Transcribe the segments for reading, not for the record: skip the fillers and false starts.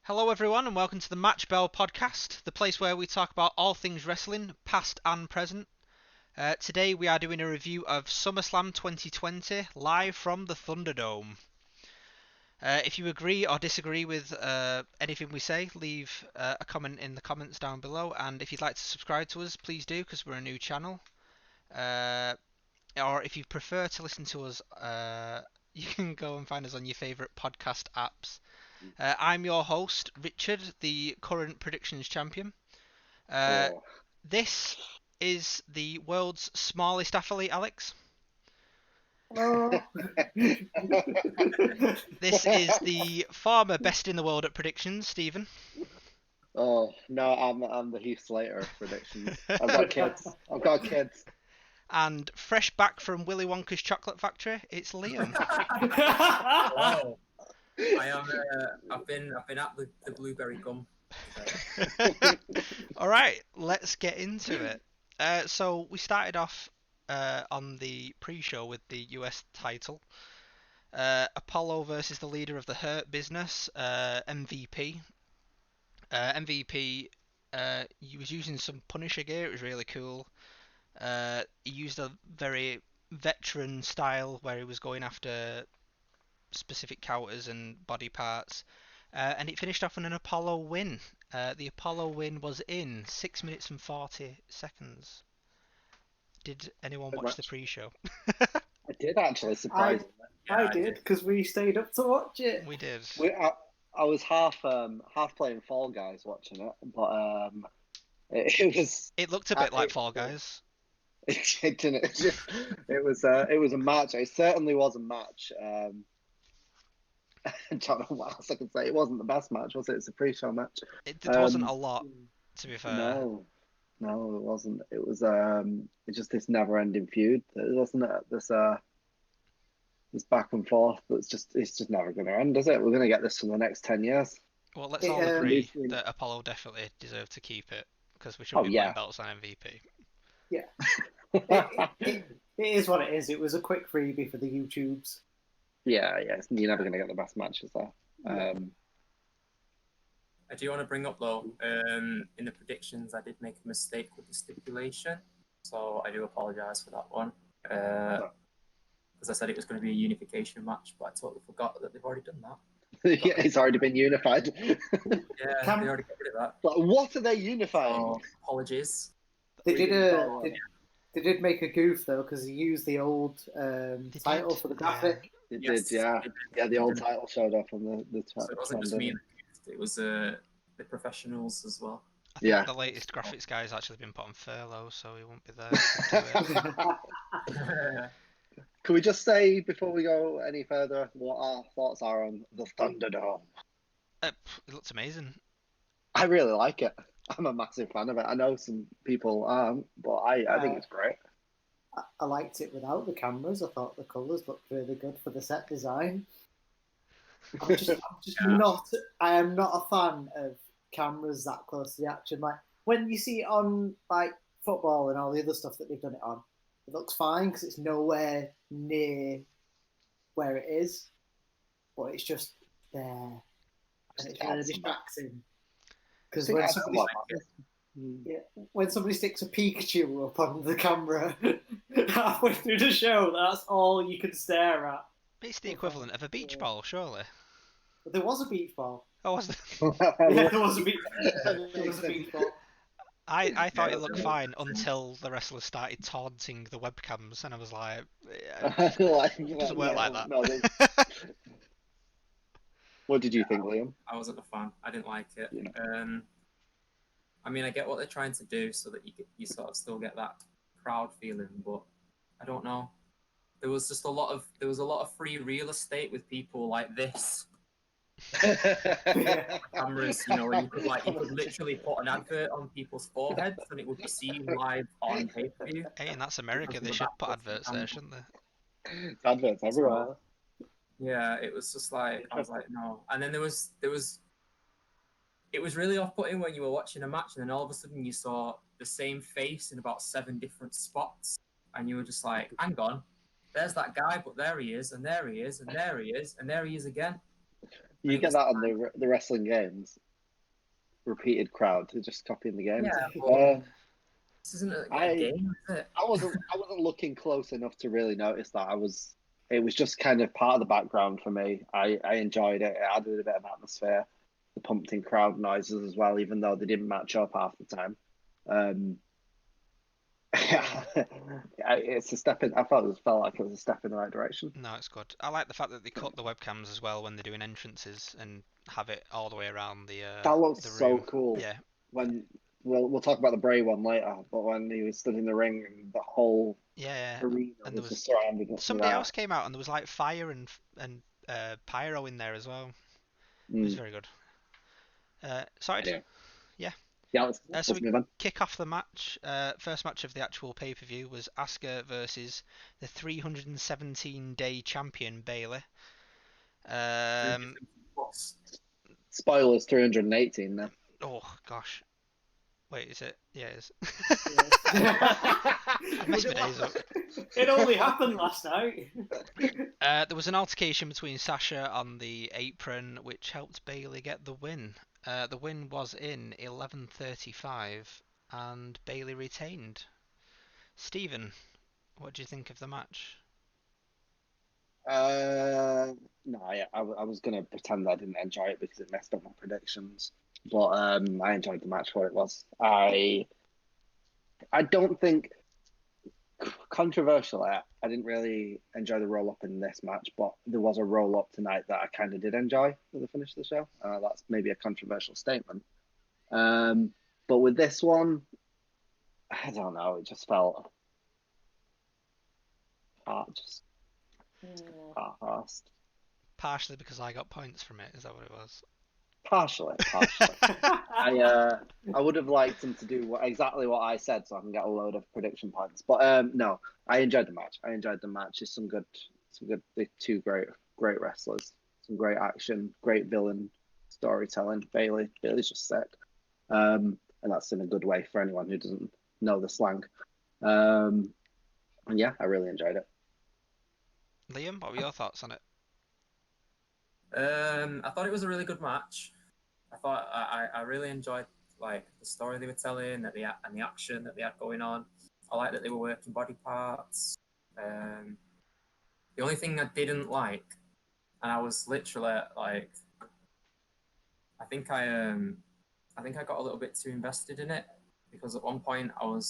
Hello, everyone, and welcome to the Match Bell podcast, the place where we talk about all things wrestling, past and present. Today, we are doing a review of SummerSlam 2020 live from the Thunderdome. If you agree or disagree with anything we say, leave a comment in the comments down below. And if you'd like to subscribe to us, please do, because we're a new channel. Or if you prefer to listen to us, you can go and find us on your favourite podcast apps. I'm your host, Richard, the current predictions champion. Oh. This is the world's smallest athlete, Alex. Oh. This is the former best in the world at predictions, Stephen. Oh no, I'm the Heath Slater of predictions. I've got kids. I've got kids. And fresh back from Willy Wonka's chocolate factory, it's Liam. Wow. I am. I've been at the blueberry gum. All right, let's get into it. So we started off on the pre-show with the US title. Apollo versus the leader of the Hurt Business, MVP. MVP, he was using some Punisher gear. It was really cool. He used a very veteran style where he was going after specific counters and body parts. And it finished off on an Apollo win. The Apollo win was in 6 minutes and 40 seconds. Did anyone watch the pre-show? I did actually, surprisingly. I did, because we stayed up to watch it. We did. I was half playing Fall Guys watching it, but it was. It looked a bit like Fall Guys. It didn't. It was a match. It certainly was a match. I don't know what else I can say. It wasn't the best match, was it? It's a pre-show match. It wasn't a lot, to be fair. No, it wasn't. It was it's just this never-ending feud, wasn't it? This back and forth. It's just never going to end, is it? We're going to get this for the next 10 years. Well, let's all agree that Apollo definitely deserved to keep it because we shouldn't be putting belts on MVP. Yeah, it is what it is. It was a quick freebie for the YouTubes. Yeah. You're never going to get the best matches there. I do want to bring up though, in the predictions, I did make a mistake with the stipulation, so I do apologise for that one. Because I said it was going to be a unification match, but I totally forgot that they've already done that. Yeah, it's already been unified. Yeah, they already got rid of that. But what are they unifying? So, apologies. They did make a goof though, because he used the old title for the graphic. It did, yeah. Yeah, the old title showed up on the So it wasn't just me that goofed, it was the professionals as well. I think the latest graphics guy has actually been put on furlough, so he won't be there. Can we just say, before we go any further, what our thoughts are on the Thunderdome? It looks amazing. I really like it. I'm a massive fan of it. I know some people aren't, but I think it's great. I liked it without the cameras. I thought the colours looked really good for the set design. I'm just not. I am not a fan of cameras that close to the action. Like when you see it on like football and all the other stuff that they've done it on, it looks fine because it's nowhere near where it is, but it's just there, and it's really distracting. Because when somebody sticks a Pikachu up on the camera halfway through the show, that's all you can stare at. It's the equivalent of a beach ball, surely. But there was a beach ball. Oh, was there? Yeah, there was a beach ball. I thought it looked fine until the wrestlers started taunting the webcams, and I was like, it doesn't work like that. No, what did you think, Liam? I wasn't a fan. I didn't like it. I mean, I get what they're trying to do so that you sort of still get that crowd feeling, but I don't know. There was a lot of free real estate with people like this. Cameras, where you could literally put an advert on people's foreheads and it would be seen live on pay-per-view. Hey, and that's America. They should put adverts there, shouldn't they? It's adverts everywhere. Yeah, it was just like, I was like, no. And then it was really off-putting when you were watching a match and then all of a sudden you saw the same face in about 7 different spots and you were just like, hang on, there's that guy, but there he is, and there he is, and there he is, and there he is again. You get that on the wrestling games. Repeated crowd, they're just copying the games. Yeah, but this isn't a I game, is it? I wasn't looking close enough to really notice that. It was just kind of part of the background for me. I enjoyed it. It added a bit of atmosphere. The pumped in crowd noises as well, even though they didn't match up half the time. It's a step in. I thought it felt like it was a step in the right direction. No, it's good. I like the fact that they cut the webcams as well when they're doing entrances and have it all the way around the That looks the so room. cool. Yeah. When we'll talk about the Bray one later, but when he was stood in the ring and the whole arena And was just surrounded with somebody that. else came out and there was like fire and pyro in there as well. It was very good. Sorted? Yeah. Yeah. Let's So we move on. kick off the match. First match of the actual pay-per-view was Asuka versus the 317-day champion Bayley. Spoilers, 318 now. Oh gosh. Wait, is it? Yeah, it is. I messed my days up. It only happened last night. There was an altercation between Sasha on the apron, which helped Bayley get the win. The win was in 11:35, and Bayley retained. Stephen, what do you think of the match? No, I was gonna pretend I didn't enjoy it because it messed up my predictions. But I enjoyed the match for what it was. I don't think controversially, I didn't really enjoy the roll up in this match, but there was a roll up tonight that I kind of did enjoy at the finish of the show. That's maybe a controversial statement. But with this one, I don't know. It just felt half-assed. Partially because I got points from it. Is that what it was? Partially. I would have liked him to do exactly what I said, so I can get a load of prediction points. But no, I enjoyed the match. It's some good. They're two great wrestlers. Some great action, great villain storytelling. Bayley's just sick, and that's in a good way for anyone who doesn't know the slang. And yeah, I really enjoyed it. Liam, what were your thoughts on it? I thought it was a really good match. I really enjoyed like the story they were telling and the action that they had going on. I like that they were working body parts. The only thing I didn't like, and I was literally like, I think I got a little bit too invested in it because at one point what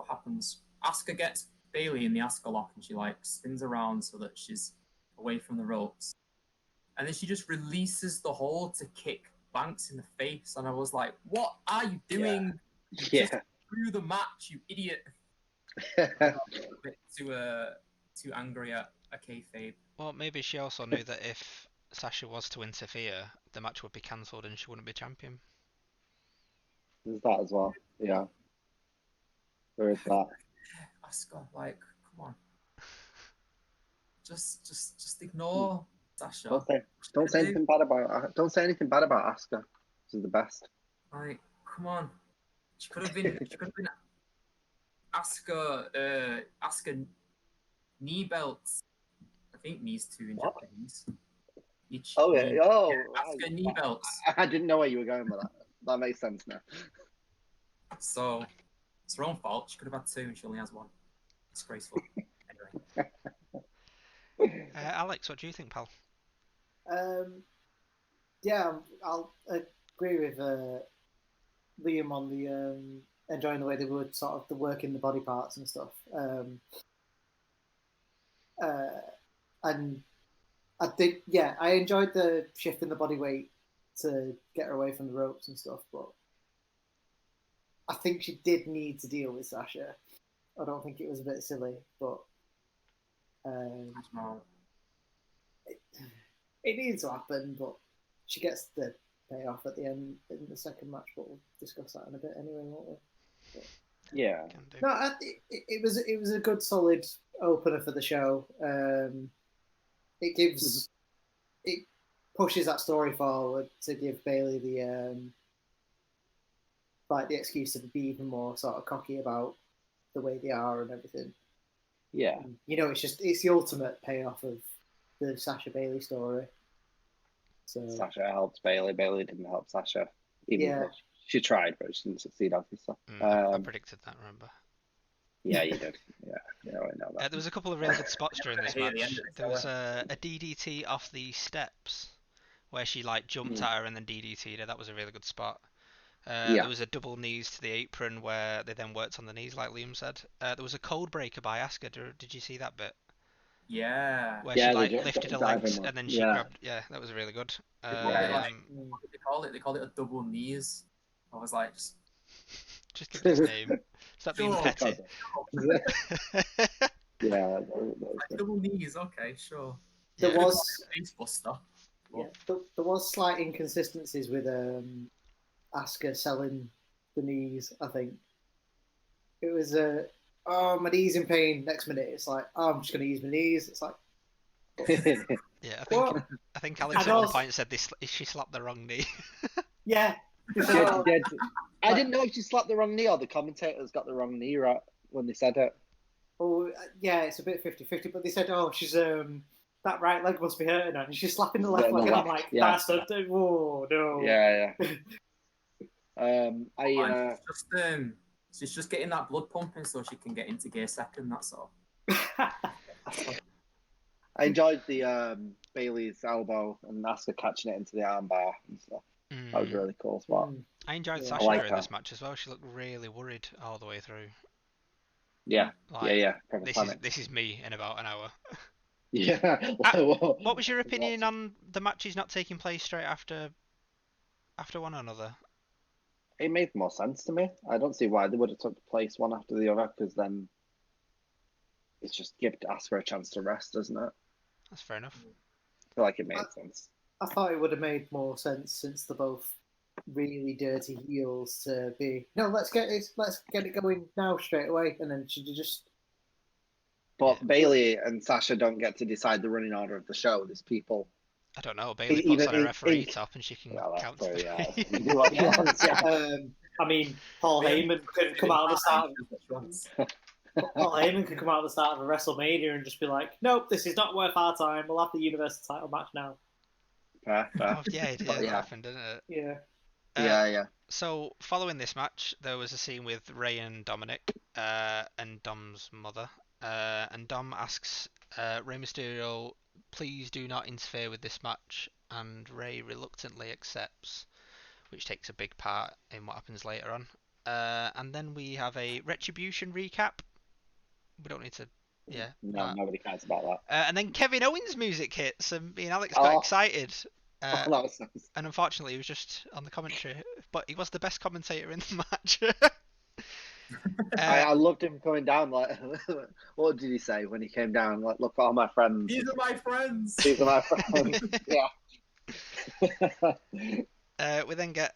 happens? Asuka gets Bayley in the Asuka lock and she like spins around so that she's away from the ropes. And then she just releases the hold to kick Banks in the face. And I was like, what are you doing? You just threw the match, you idiot. I got a bit too angry at a kayfabe. Well, maybe she also knew that if Sasha was to interfere, the match would be cancelled and she wouldn't be champion. There's that as well. Yeah. There is that. Asuka, like, come on. Just ignore Sasha. Don't say anything bad about Asuka. She's the best. Like, come on. She could have been Asuka knee belts. I think knees too in Japanese. Asuka knee belts. I didn't know where you were going with that. That makes sense now. So it's her own fault. She could have had two and she only has one. Disgraceful. Anyway. Alex, what do you think, pal? Yeah, I'll agree with Liam on the enjoying the way they would sort of the working the body parts and stuff. And I think, I enjoyed the shifting the body weight to get her away from the ropes and stuff, but I think she did need to deal with Sasha. I don't think it was a bit silly, but it needs to happen, but she gets the payoff at the end in the second match, but we'll discuss that in a bit anyway, won't we? But, yeah. No, it was a good solid opener for the show. It pushes that story forward to give Bayley the excuse to be even more sort of cocky about the way they are and everything. Yeah. It's the ultimate payoff of the Sasha Bayley story. So Sasha helped Bailey. Bailey didn't help Sasha. Even Yeah. though she tried, but she didn't succeed, obviously. I predicted that, remember? Yeah, you did. Yeah, I know that. There was a couple of really good spots during this Hear the match. end of it, There was so, a DDT off the steps where she like jumped at her and then DDT'd her. That was a really good spot. Yeah. There was a double knees to the apron where they then worked on the knees, like Liam said. There was a code breaker by Asuka. Did you see that bit? yeah. Where Yeah, she the like lifted her diving legs one. and then she Yeah. grabbed. Yeah, that was really good. They called it like, Mm. what did they call it? They called it a double knees. I was like, Just give it its name. Stop being Sure. petty. Yeah, like, double knees. Okay, sure. There Yeah. was Face buster. yeah, there was slight inconsistencies with Asuka selling the knees. I think it was oh, my knees in pain. Next minute it's like, oh, I'm just gonna use my knees. It's like, Yeah, what? I think Alex And at one also- point said this. She slapped the wrong knee. Yeah. She did. I didn't know if she slapped the wrong knee or the commentators got the wrong knee right when they said it. Oh, yeah, it's a bit 50-50, but they said, oh, she's that right leg must be hurting her, and she's slapping the left Yeah, leg, the and I'm left, like, yeah. that's a, oh, no. Yeah. She's just getting that blood pumping so she can get into gear second. That's all. I enjoyed the Bailey's elbow and Asuka catching it into the armbar and stuff. That was a really cool spot. I enjoyed Yeah. Sasha I like during her. this match as well. She looked really worried all the way through. Yeah, Like, yeah. Proper This panic. is me in about an hour. Yeah. What was your opinion on the matches not taking place straight after one another? It made more sense to me. I don't see why they would have took place one after the other, because then it's just give Asuka a chance to rest, doesn't it? That's fair enough. I feel like it made sense. I thought it would have made more sense since they're both really dirty heels to be, no, let's get it going now straight away, and then she just. But Yeah. Bailey and Sasha don't get to decide the running order of the show. There's people. I don't know. Bailey puts Even on a in- referee in- top and she can Well, that's count true, to yeah. three. You do what you want, yeah. I mean, Paul Heyman could come out at the start. Paul Heyman could come out at the start of a WrestleMania and just be like, "Nope, this is not worth our time. We'll have the Universal title match now." Fair. Oh, yeah, it did. But That yeah. happened, didn't it? Yeah. Yeah. So, following this match, there was a scene with Ray and Dominic, and Dom's mother. And Dom asks Rey Mysterio, please do not interfere with this match. And Ray reluctantly accepts, which takes a big part in what happens later on. And then we have a Retribution recap. We don't need to. Yeah. No, nobody cares about that. And then Kevin Owens' music hits, and me and Alex got excited. That was nice. And unfortunately, he was just on the commentary, but he was the best commentator in the match. I loved him coming down. Like, what did he say when he came down? Like, look, all my friends. These are my friends. These are my friends. Yeah. We then get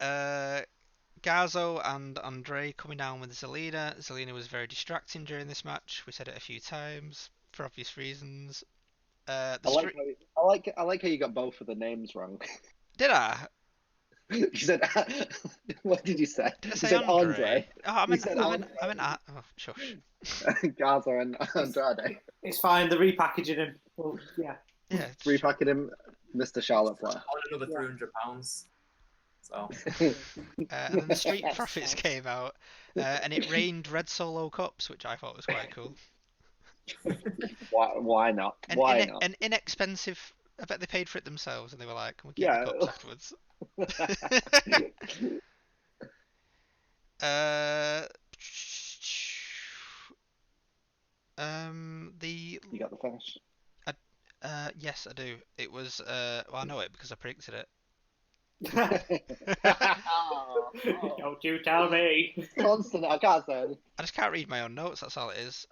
Garzo and Andre coming down with Zelina. Zelina was very distracting during this match. We said it a few times for obvious reasons. I like how you got both of the names wrong. Did I? You said, what did you say? Did I You say said Andre? Oh, I meant, said oh, shush. Gaza and Andrade. It's fine. They're repackaging him. Well, yeah. Yeah. Repacking him, Mr. Charlotte Flair. On another £300. So And then the Street Profits came out, and it rained Red Solo cups, which I thought was quite cool. Why not? Why not? An inexpensive. I bet they paid for it themselves, and they were like, "Can we keep Yeah. the cups afterwards?" You got the finish. Yes, I do. It was well, I know it because I predicted it. Don't you tell me. Constant. I can't say it. I just can't read my own notes. That's all it is.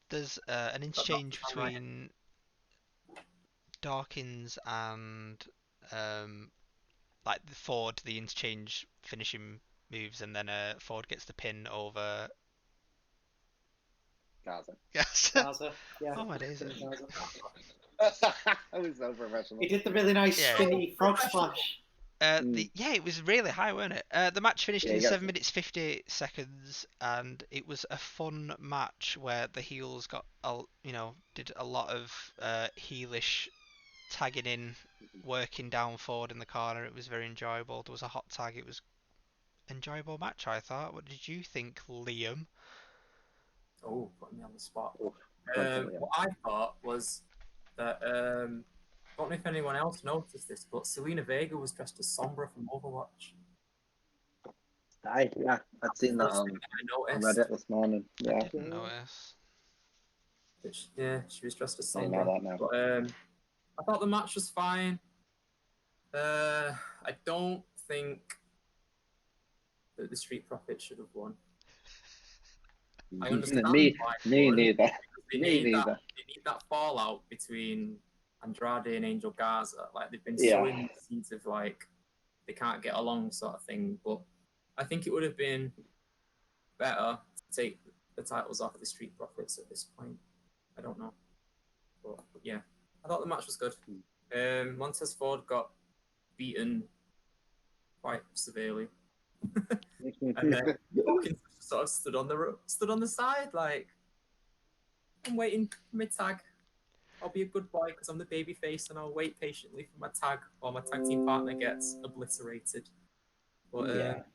There's an interchange between Dawkins and like the Ford, the interchange finishing moves, and then Ford gets the pin over. Gaza. Yes. Gaza, yeah. Oh my days. I was so professional. He did the really nice Yeah. spinny frog splash. Yeah, it was really high, wasn't it? The match finished Yeah, in you got 7 minutes 58 seconds, and it was a fun match where the heels got, did a lot of heelish tagging in, working down forward in the corner. It was very enjoyable. There was a hot tag. It was enjoyable match, I thought. What did you think, Liam? Oh, putting me on the spot. Oof, don't What I thought was that I don't know if anyone else noticed this, but Selena Vega was dressed as Sombra from Overwatch. Yeah, I'd seen that First on thing I on noticed. Reddit this morning. I Yeah, didn't notice. She was dressed as I know Sombra. that now. But I thought the match was fine. I don't think that the Street Profits should have won. I understand me why they won, neither. because they Me need neither. that fallout between Andrade and Angel Garza. Like they've been Yeah. sowing the seeds of like they can't get along sort of thing. But I think it would have been better to take the titles off the Street Profits at this point. I don't know, but yeah, I thought the match was good. Montez Ford got beaten quite severely, and then Dawkins sort of stood on the side like, I'm waiting for my tag. I'll be a good boy because I'm the baby face and I'll wait patiently for my tag while my tag team partner gets obliterated. But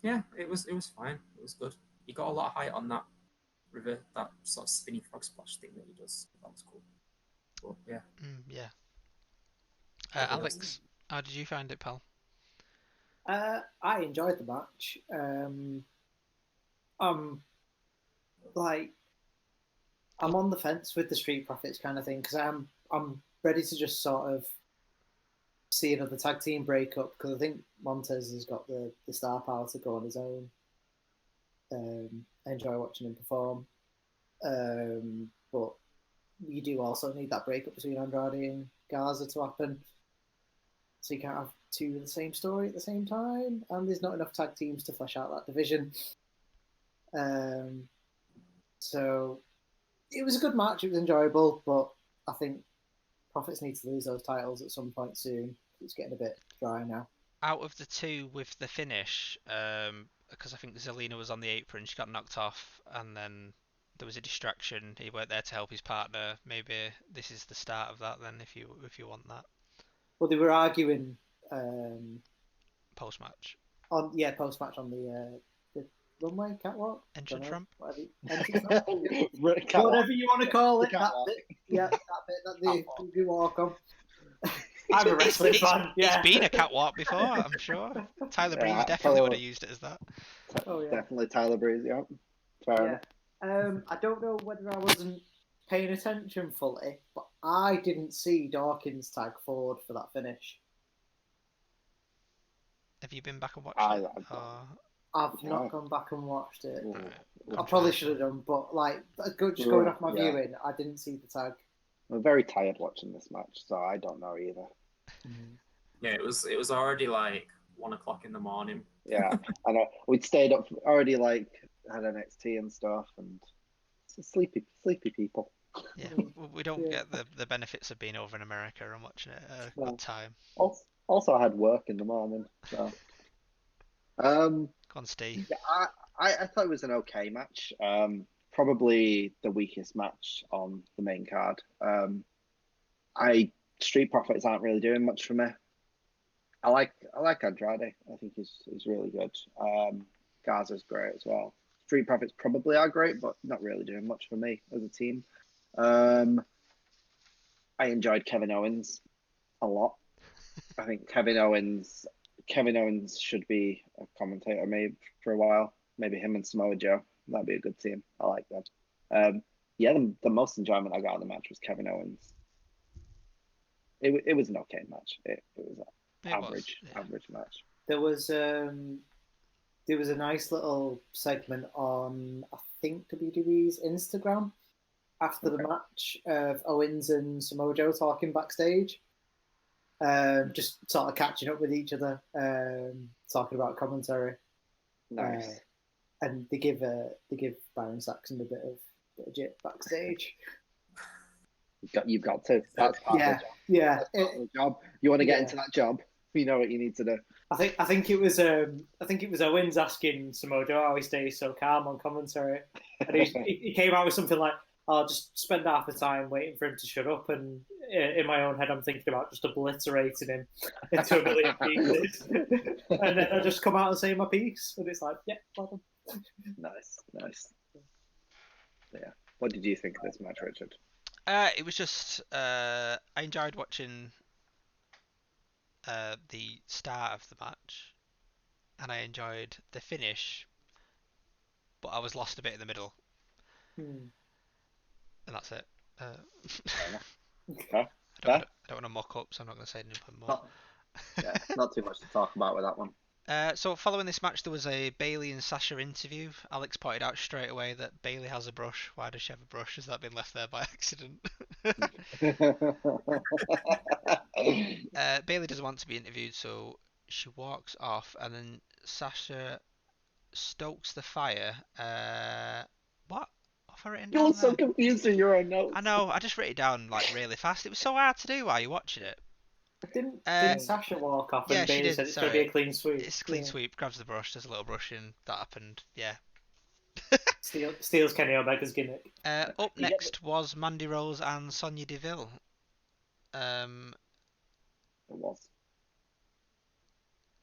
yeah, it was fine. It was good. He got a lot of height on that river, that sort of spinny frog splash thing that he does. That was cool. But yeah. Yeah. What else? Alex, how did you find it, pal? I enjoyed the match. I'm on the fence with the Street Profits kind of thing because I'm ready to just sort of see another tag team break up because I think Montez has got the star power to go on his own. I enjoy watching him perform, but you do also need that breakup between Andrade and Garza to happen. So you can't have two of the same story at the same time, and there's not enough tag teams to flesh out that division. So it was a good match. It was enjoyable, but I think Profits need to lose those titles at some point soon. It's getting a bit dry now. Out of the two with the finish, because I think Zelina was on the apron, she got knocked off, and then there was a distraction. He weren't there to help his partner. Maybe this is the start of that then, if you want that Well, they were arguing post match post match on the runway catwalk, entrance ramp. whatever you want to call it. That bit that they walk on. I'm a wrestling fan. Yeah, It's been a catwalk before, I'm sure. Tyler Breeze definitely would have used it as that. Definitely Tyler Breeze. Yeah, fair enough. I don't know whether I wasn't paying attention fully, but I didn't see Dawkins tag forward for that finish. Have you been back and watched I- it? I've not gone back and watched it. Right. I probably should have done, but like just going off my viewing, I didn't see the tag. I'm very tired watching this match, so I don't know either. Yeah, it was already like 1 o'clock in the morning. Yeah, I know. We'd stayed up already, like had NXT and stuff, and sleepy people. Yeah, we don't get the benefits of being over in America and watching it at a good time. Also, I had work in the morning, so. Go on, Steve. Yeah, I thought it was an okay match. Probably the weakest match on the main card. Street Profits aren't really doing much for me. I like Andrade. I think he's really good. Garza's great as well. Street Profits probably are great, but not really doing much for me as a team. I enjoyed Kevin Owens a lot. I think Kevin Owens should be a commentator maybe for a while. Maybe him and Samoa Joe. That'd be a good team. I like them. The most enjoyment I got in the match was Kevin Owens. It was an okay match. It was an average match. There was a nice little segment on I think WWE's Instagram after the match of Owens and Samoa Joe talking backstage. Just sort of catching up with each other, talking about commentary. Nice. And they give Byron Saxon a bit of jit backstage. You've got to. That's part of the job. Yeah. That's part of the job. You want to get into that job, you know what you need to do. I think it was Owens asking Samoa Joe how he stays so calm on commentary, and he came out with something like, "I'll just spend half the time waiting for him to shut up," and in my own head, I'm thinking about just obliterating him into a million pieces, and then I just come out and say my piece, and it's like, yeah, well done. Nice. Yeah. What did you think of this match, Richard? It was just I enjoyed watching the start of the match, and I enjoyed the finish, but I was lost a bit in the middle, and that's it. Okay. I don't want to mock up, so I'm not going to say anything more. Not too much to talk about with that one. So following this match, there was a Bailey and Sasha interview. Alex pointed out straight away that Bailey has a brush. Why does she have a brush? Has that been left there by accident? Bailey doesn't want to be interviewed, so she walks off, and then Sasha stokes the fire. What? What have I written You're down so there? confused in your own notes. I know. I just wrote it down like really fast. It was so hard to do while you're watching it. Didn't Sasha walk off Yeah, and she Bailey did. said it's going to Sorry. be a clean sweep? It's a clean sweep. Grabs the brush. There's a little brushing. That happened. Yeah. Steals Kenny Omega's gimmick. Up next was Mandy Rose and Sonya Deville. It was.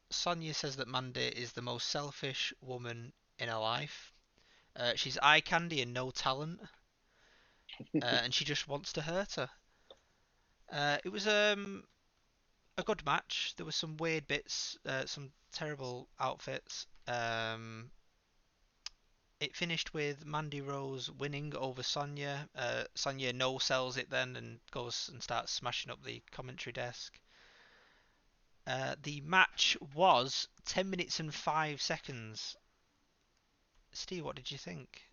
Sonya says that Mandy is the most selfish woman in her life. She's eye candy and no talent, and she just wants to hurt her. It was a good match. There were some weird bits, some terrible outfits. It finished with Mandy Rose winning over Sonya. Sonya no sells it then and goes and starts smashing up the commentary desk. The match was 10 minutes and 5 seconds. Steve, what did you think?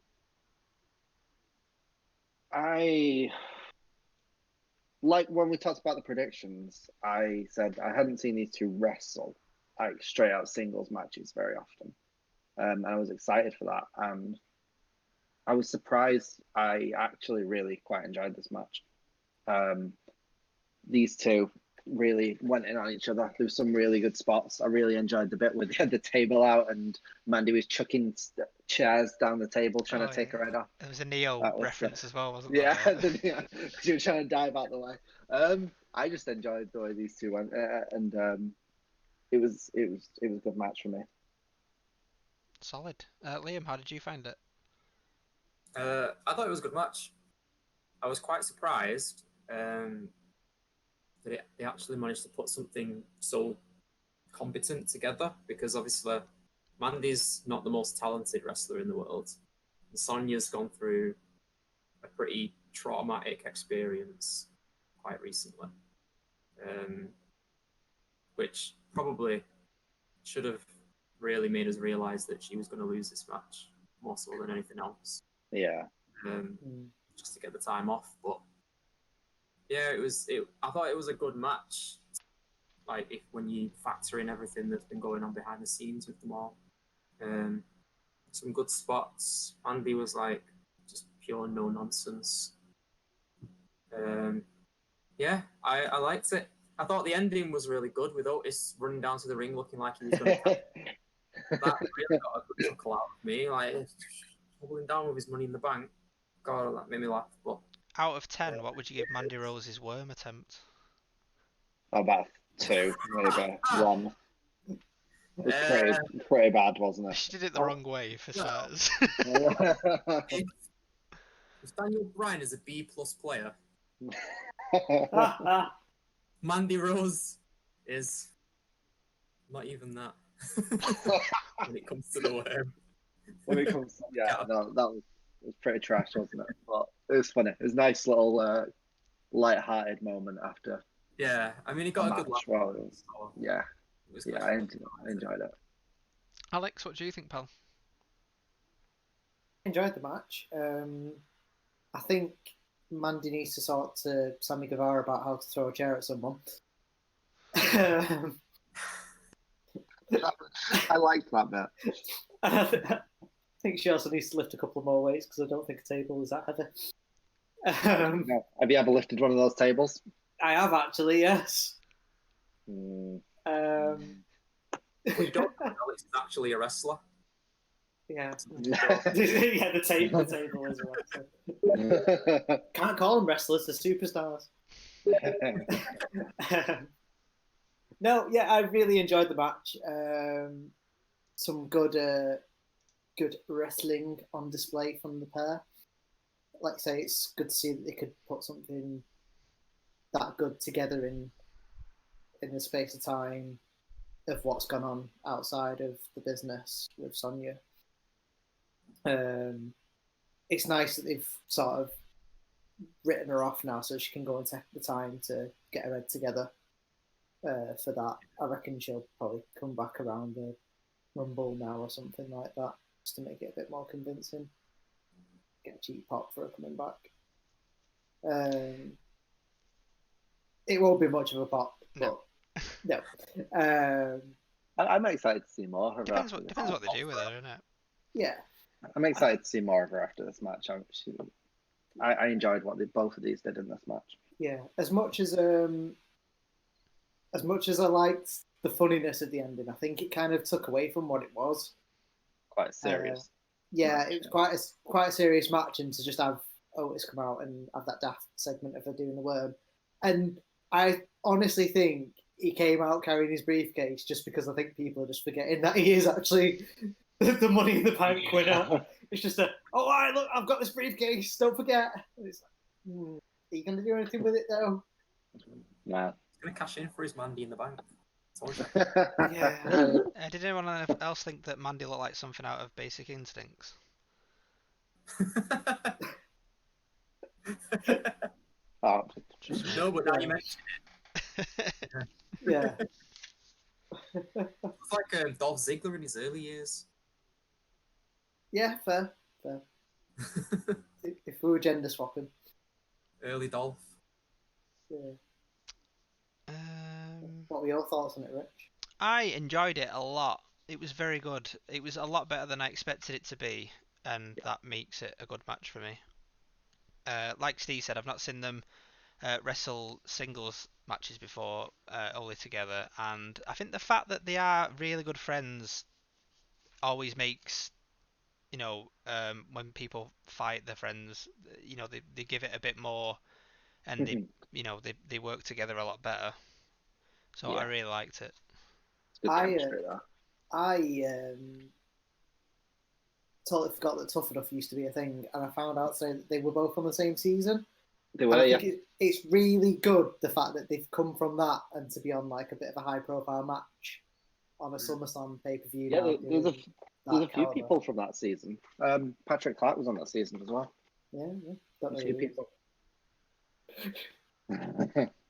Like when we talked about the predictions, I said I hadn't seen these two wrestle like straight out singles matches very often. And I was excited for that. And I was surprised. I actually really quite enjoyed this match. These two really went in on each other. There was some really good spots. I really enjoyed the bit where they had the table out and Mandy was chucking chairs down the table trying to take her head off. There was a Neo reference as well, wasn't there? there? Yeah, she was trying to dive out the way. I just enjoyed the way these two went, and it was a good match for me. Solid. Liam, how did you find it? I thought it was a good match. I was quite surprised that they actually managed to put something so competent together, because obviously Mandy's not the most talented wrestler in the world. And Sonya's gone through a pretty traumatic experience quite recently, which probably should have really made us realise that she was going to lose this match more so than anything else. Yeah. Just to get the time off, but yeah, I thought it was a good match. Like when you factor in everything that's been going on behind the scenes with them all, some good spots. Andy was like just pure no nonsense. Yeah, I liked it. I thought the ending was really good with Otis running down to the ring looking like he was going to. That really got a good chuckle out of me. Like holding down with his money in the bank. God, that made me laugh. But out of 10, what would you give Mandy Rose's worm attempt? About 2, maybe 1. It was pretty bad, wasn't it? She did it the wrong way, for starters. If Daniel Bryan is a B+ player, Mandy Rose is not even that. When it comes to the worm. That was pretty trash, wasn't it? But it was funny. It was a nice little light-hearted moment after. Yeah, I mean, he got a good laugh. Well, I enjoyed it. Alex, what do you think, pal? Enjoyed the match. I think Mandy needs to talk to Sammy Guevara about how to throw a chair at someone. I liked that bit. I think she also needs to lift a couple more weights because I don't think a table is that heavy. Have you ever lifted one of those tables? I have actually, yes. Mm. We don't know Alex is actually a wrestler. Yeah. Yeah, the table is a wrestler. Can't call them wrestlers, they're superstars. No, yeah, I really enjoyed the match. Some good wrestling on display from the pair. Like I say, it's good to see that they could put something that good together in the space of time of what's gone on outside of the business with Sonya. It's nice that they've sort of written her off now, so she can go and take the time to get her head together for that. I reckon she'll probably come back around the Rumble now or something like that, just to make it a bit more convincing. Get a cheap pop for her coming back. It won't be much of a pop, but no. I'm excited to see more of her. Depends what they do with her, isn't it? Yeah. I'm excited to see more of her after this match. I enjoyed what both of these did in this match. Yeah, as much as I liked the funniness of the ending, I think it kind of took away from what it was. Quite serious. Yeah, it was quite a serious match, and to just have Otis come out and have that daft segment of her doing the worm, and I honestly think he came out carrying his briefcase just because I think people are just forgetting that he is actually the Money in the Bank winner. It's just look, I've got this briefcase, don't forget. And it's like, are you going to do anything with it though? Nah. He's going to cash in for his Mandy in the Bank. Yeah. Did anyone else think that Mandy looked like something out of Basic Instincts? No, but now you mention it. Yeah. It's like Dolph Ziggler in his early years. Yeah, fair. If we were gender swapping. Early Dolph. Yeah. What were your thoughts on it, Rich? I enjoyed it a lot. It was very good. It was a lot better than I expected it to be, and that makes it a good match for me. Like Steve said, I've not seen them wrestle singles matches before, only together, and I think the fact that they are really good friends always makes, when people fight their friends, they give it a bit more, and they work together a lot better. So I really liked it. I totally forgot that Tough Enough used to be a thing, and I found out today that they were both on the same season. They were, yeah. It's really good, the fact that they've come from that and to be on like a bit of a high-profile match on a SummerSlam pay-per-view. Yeah, there's a few people from that season. Patrick Clark was on that season as well. Yeah. Don't know a few people.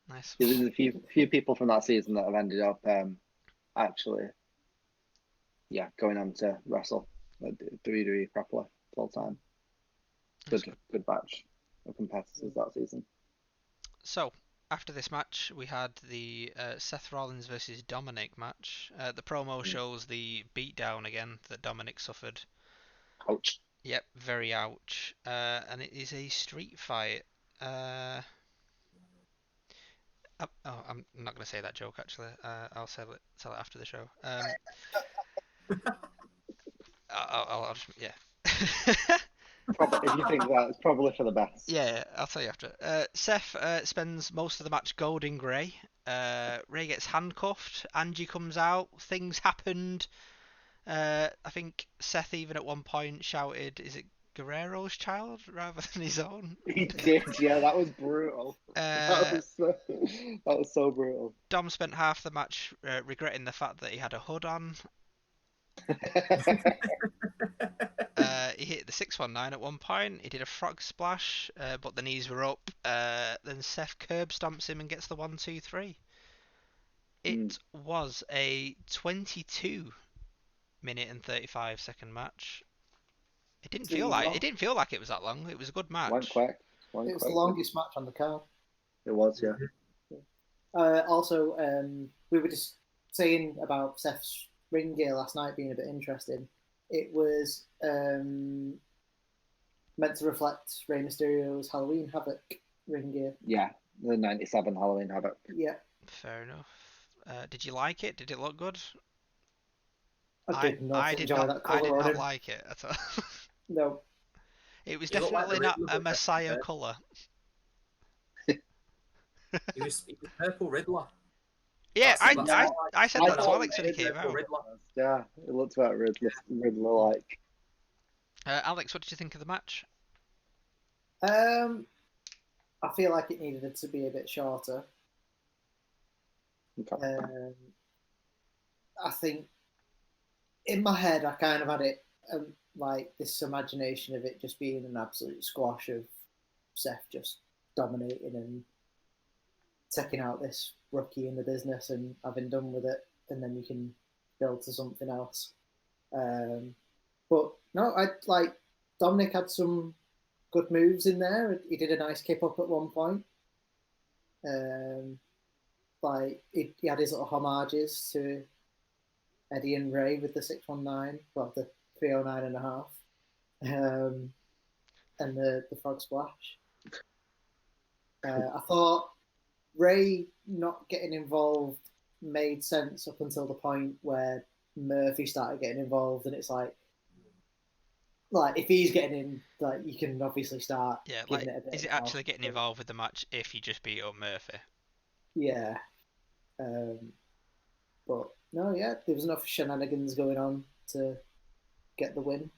Nice. There's a few people from that season that have ended up actually, going on to wrestle WWE properly full time. Good batch of competitors that season. So after this match, we had the Seth Rollins versus Dominic match. The promo shows the beatdown again that Dominic suffered. Ouch. Yep, very ouch. And it is a street fight. I'm not going to say that joke actually. I'll tell it after the show. I'll just, yeah. Probably, if you think that, it's probably for the best. Yeah, I'll tell you after. Seth spends most of the match gold in grey. Ray gets handcuffed. Angie comes out. Things happened. I think Seth even at one point shouted, "Is it Guerrero's child rather than his own?" He did, yeah. That was brutal. That was so brutal. Dom spent half the match regretting the fact that he had a hood on. He hit the 619 at one point. He did a frog splash, but the knees were up. Then Seth curb stomps him and gets the 1-2-3. It was a 22-minute and 35-second match. It didn't feel like it was that long. It was a good match. Went quick. It was the longest match on the card. It was, yeah. Also, we were just saying about Seth's ring gear last night being a bit interesting. It was meant to reflect Rey Mysterio's Halloween Havoc ring gear. Yeah, the 97 Halloween Havoc. Yeah. Fair enough. Did you like it? Did it look good? I did not like it at all. No. It was definitely not a Messiah colour. He was Purple Riddler. Yeah, That's what I said I that to thought Alex when he it came was out. Riddler. Yeah, it looked about Riddler like. Alex, what did you think of the match? I feel like it needed to be a bit shorter. Okay. I think in my head, I kind of had it like this imagination of it just being an absolute squash of Seth just dominating and taking out this rookie in the business and having done with it, and then you can build to something else. But no, I like Dominic had some good moves in there. He did a nice kip up at one point. Like he had his little homages to Eddie and Ray with the 619, well, the 309 and a half, and the frog splash. I thought Ray not getting involved made sense up until the point where Murphy started getting involved, and it's like if he's getting in, like you can obviously start. Yeah, giving it a bit is of it actually getting involved with the match if you just beat up Murphy? Yeah. But no, yeah, there was enough shenanigans going on to get the win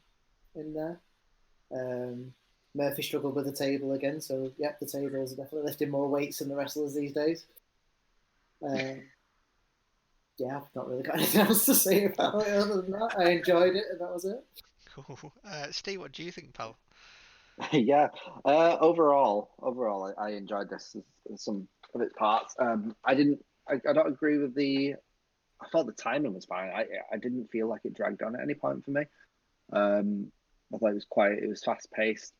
in there. Murphy struggled with the table again, so yeah, the tables are definitely lifting more weights than the wrestlers these days. Yeah, I've not really got anything else to say about it other than that. I enjoyed it, and that was it. Cool. Steve, what do you think, pal? Yeah. Overall, I enjoyed this. Some of its parts. I didn't. I don't agree with the. I thought the timing was fine. I didn't feel like it dragged on at any point for me. I thought it was quiet. It was fast paced.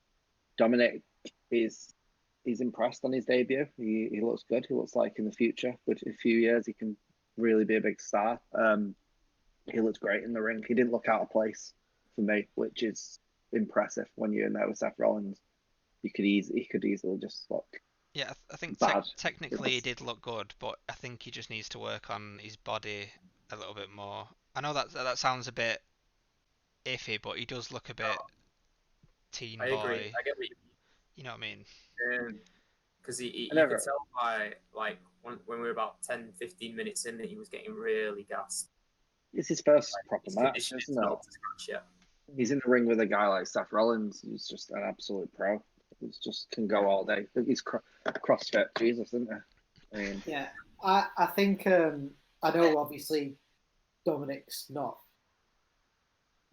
Dominic he's impressed on his debut. He looks good. He looks like in the future, but in a few years he can really be a big star. He looks great in the ring. He didn't look out of place for me, which is impressive when you're in there with Seth Rollins. He could easily just look. Yeah, I think bad. technically he did look good, but I think he just needs to work on his body a little bit more. I know that sounds a bit iffy, but he does look a bit teen I agree. boy. I get what you You know what I mean? mean. Because you could tell by like when we were about 10, 15 minutes in that he was getting really gassed. It's his first proper match, isn't it? Yet. He's in the ring with a guy like Seth Rollins, who's just an absolute pro. He's just can go all day. He's CrossFit Jesus, isn't he? I mean, yeah, I think I know obviously Dominic's not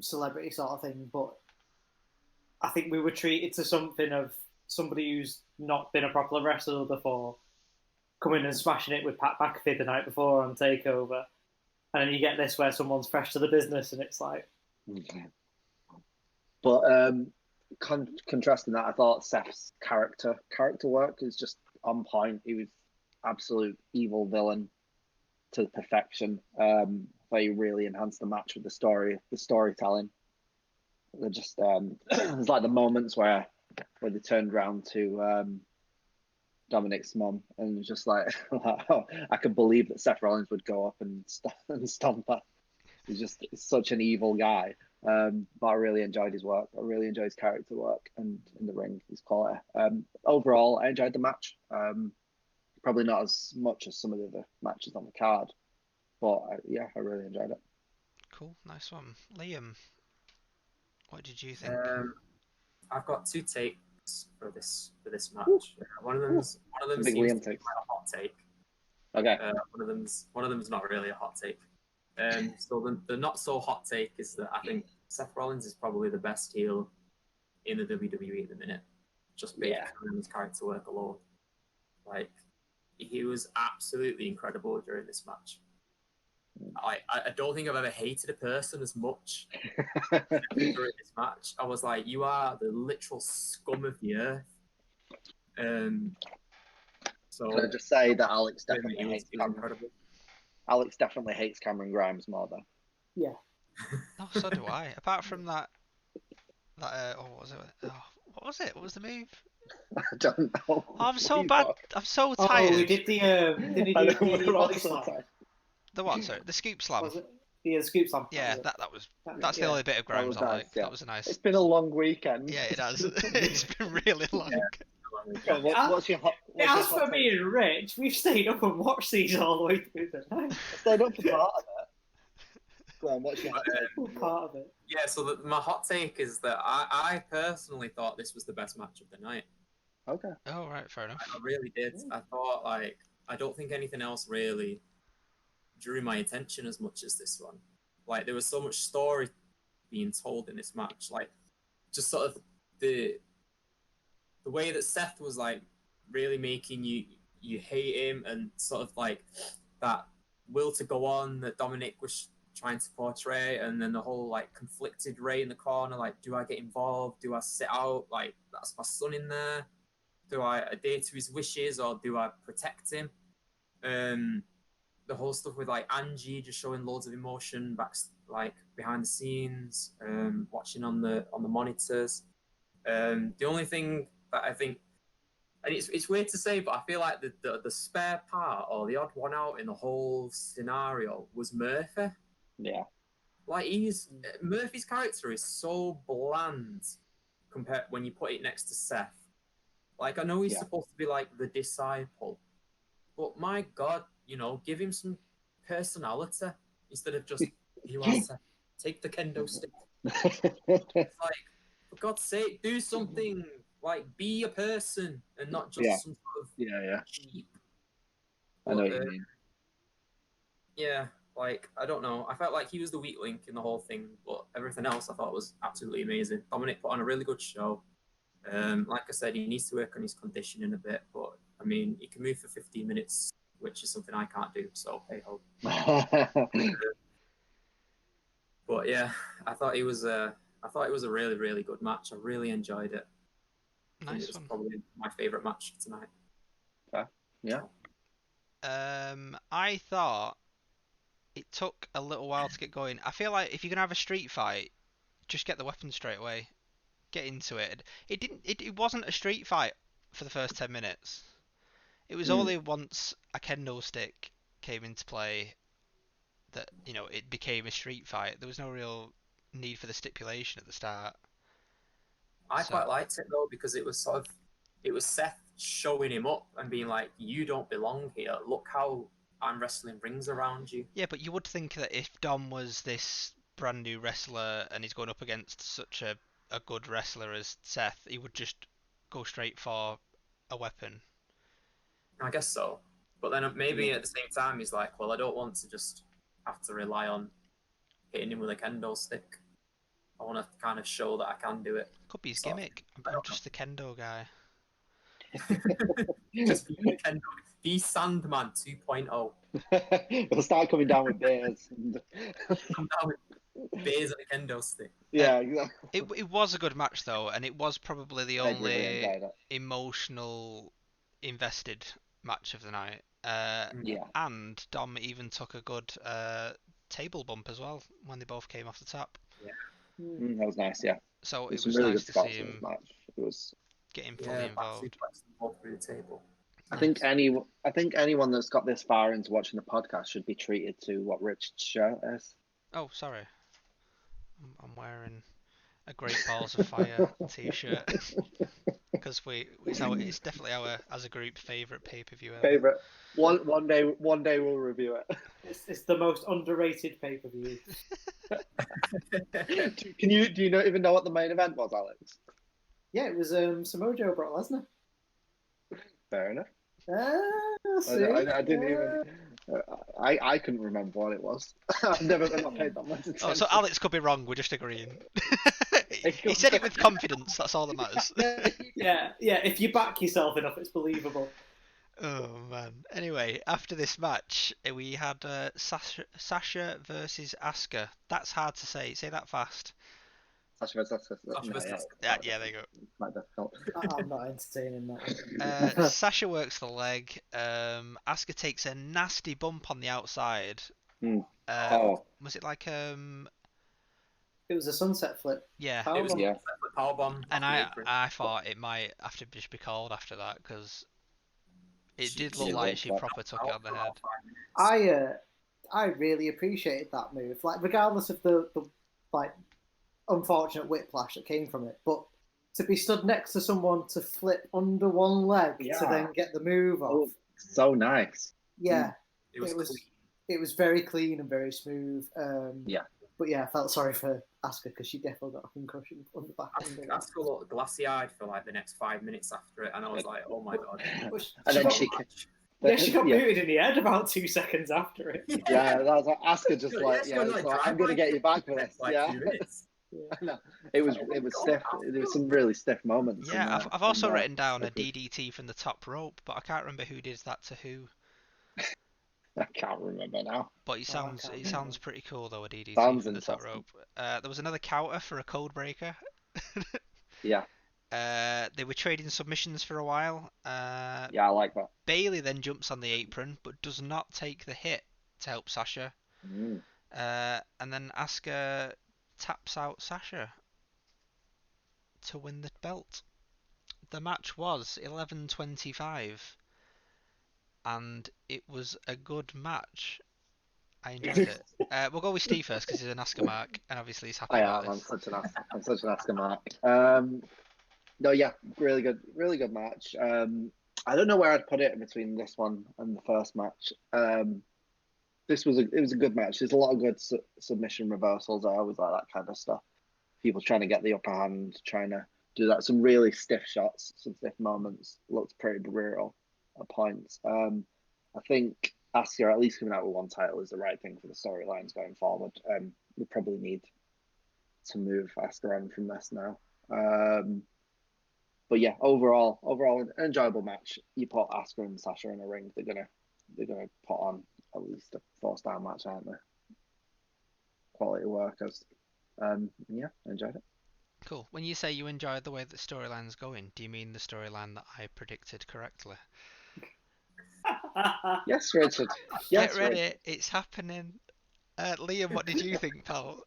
celebrity sort of thing, but I think we were treated to something of somebody who's not been a proper wrestler before coming and smashing it with Pat McAfee the night before on Takeover, and then you get this where someone's fresh to the business, and it's like. But contrasting that, I thought Seth's character work is just on point. He was absolute evil villain to perfection. They really enhanced the match with the storytelling. They're just there's like the moments where they turned around to Dominic's mum and was just like, oh, I could believe that Seth Rollins would go up and stomp her. He's such an evil guy. But I really enjoyed his work. I really enjoyed his character work and in the ring, his quality. Overall, I enjoyed the match. Probably not as much as some of the other matches on the card, but I really enjoyed it. Cool, nice one, Liam. What did you think? I've got two takes for this match. One of them seems to be a hot take. Okay. One of them's not really a hot take. So the not so hot take is that I think Seth Rollins is probably the best heel in the WWE at the minute, just based on his character work alone. Like he was absolutely incredible during this match. I don't think I've ever hated a person as much during this match. I was like, you are the literal scum of the earth. So can I just say that Alex definitely hates incredible. Alex definitely hates Cameron Grimes more though. Yeah. Oh, so do I. Apart from that what was it? Oh, what was it? What was the move? I don't know. Oh, I'm so bad. I'm so tired. Oh, we did the body slam. The what? Sorry, the scoop slam. Was it? The scoop slam. Yeah, that's the only bit of Grimes I like. Yeah. That was a nice. It's been a long weekend. Yeah, it has. It's been really long. So what's your hot? As for me and Rich, we've stayed up and watched these all the way through the night. I stayed up for part of it. Go on, what's your hot take? Part of it. Yeah, so my hot take is that I personally thought this was the best match of the night. Okay. Oh, right, fair enough. I really did. I thought, like, I don't think anything else really drew my attention as much as this one. Like, there was so much story being told in this match. Like, just sort of the way that Seth was, like, really making you hate him, and sort of, like, that will to go on that Dominic was trying to portray, and then the whole, like, conflicted Ray in the corner, like, do I get involved? Do I sit out? Like, that's my son in there. Do I adhere to his wishes, or do I protect him? The whole stuff with, like, Angie just showing loads of emotion back, like, behind the scenes, watching on the monitors. The only thing that I think, and it's weird to say, but I feel like the spare part or the odd one out in the whole scenario was Murphy. Yeah. Like, Murphy's character is so bland compared when you put it next to Seth. Like, I know he's supposed to be, like, the disciple, but my God, give him some personality instead of just, you are Seth, take the kendo stick. It's like, for God's sake, do something, like, be a person and not just some sort of sheep. I know what you mean. Yeah, like, I don't know. I felt like he was the weak link in the whole thing, but everything else I thought was absolutely amazing. Dominic put on a really good show. Like I said, he needs to work on his conditioning a bit, but I mean, he can move for 15 minutes, which is something I can't do. So hey ho. But yeah, I thought it was a really, really good match. I really enjoyed it. Nice It was one. probably my favorite match tonight. Yeah. I thought it took a little while to get going. I feel like if you're gonna have a street fight, just get the weapon straight away. Get into it. It wasn't a street fight for the first 10 minutes. It was only once a kendo stick came into play that, it became a street fight. There was no real need for the stipulation at the start. I quite liked it though, because it was Seth showing him up and being like, you don't belong here. Look how I'm wrestling rings around you. Yeah, but you would think that if Dom was this brand new wrestler and he's going up against such a good wrestler as Seth, he would just go straight for a weapon. I guess so. But then maybe at the same time, he's like, well, I don't want to just have to rely on hitting him with a kendo stick. I want to kind of show that I can do it. Could be his gimmick. I'm just the kendo guy. Just be the kendo. Be Sandman 2.0. It'll start coming down with bears. Come down with bears and a kendo stick. Yeah, exactly. It was a good match though, and it was probably the only emotional invested match of the night. And Dom even took a good table bump as well when they both came off the top. Yeah. That was nice, yeah. So it was really nice good to see him match. It was getting fully involved. Through the table. I think anyone that's got this far into watching the podcast should be treated to what Rich's shirt is. Oh, sorry. I'm wearing a Great Balls of Fire t-shirt because it's definitely our, as a group, favourite pay-per-view ever. Favorite. One day we'll review it. It's the most underrated pay-per-view. Do you not even know what the main event was, Alex? Yeah, it was Samoa Joe, Brock Lesnar. Fair enough. I didn't even. I couldn't remember what it was. I've not paid that much attention. Oh, so Alex could be wrong. We're just agreeing. He said it with confidence. That's all that matters. Yeah. If you back yourself enough, it's believable. Oh man. Anyway, after this match, we had Sasha versus Asuka. That's hard to say. Say that fast. Sasha versus Asuka. Yeah, there you go. Quite difficult. I'm not entertaining that. Sasha works the leg. Asuka takes a nasty bump on the outside. Was it like It was a sunset flip. Yeah. It was a powerbomb. And I thought it might have to just be called after that because it did look like she proper took it on the head. I really appreciated that move. Like, regardless of the like unfortunate whiplash that came from it, but to be stood next to someone to flip under one leg to Yeah. then get the move off. Oh, so nice. Yeah, It was clean. it was very clean and very smooth. Yeah. But yeah, I felt sorry for Asuka because she definitely got a concussion on the back end. Asuka looked glassy-eyed for like the next 5 minutes after it, and I was like, "Oh my god!" And then she got yeah. booted in the head about 2 seconds after it. Yeah, that was like Asuka just like, Yeah, yeah, like, so I'm gonna get you back for this. like Yeah, 2 minutes. no, it was stiff. There was some really stiff moments. Yeah, I've also written down a agreed. DDT from the top rope, but I can't remember who did that to who. I can't remember now. But it sounds can't it remember. sounds pretty cool though, a DDT Sounds from the top interesting. rope. There was another counter for a code breaker. Yeah, They were trading submissions for a while. yeah, I like that. Bailey then jumps on the apron, but does not take the hit to help Sasha. Mm. And then Asuka taps out Sasha to win the belt. The match was 11:25, and it was a good match. I enjoyed it. We'll go with Steve first because he's an Asuka mark, and obviously he's happy I about am. I'm this. such an Asuka mark. No, yeah, really good match. I don't know where I'd put it between this one and the first match. It was a good match. There's a lot of good submission reversals. I always like that kind of stuff. People trying to get the upper hand, trying to do that. Some really stiff shots, some stiff moments. Looked pretty brutal at points. I think Asuka at least coming out with one title is the right thing for the storylines going forward. We probably need to move Asuka on from this now. But yeah, overall, an enjoyable match. You put Asuka and Sasha in a ring, they're gonna put on at least a 4-star match, aren't they? Quality workers. Yeah, I enjoyed it. Cool. When you say you enjoyed the way the storyline's going, do you mean the storyline that I predicted correctly? Yes, Richard. Yes, Get ready, Richard. it's happening. Liam, what did you think, pal?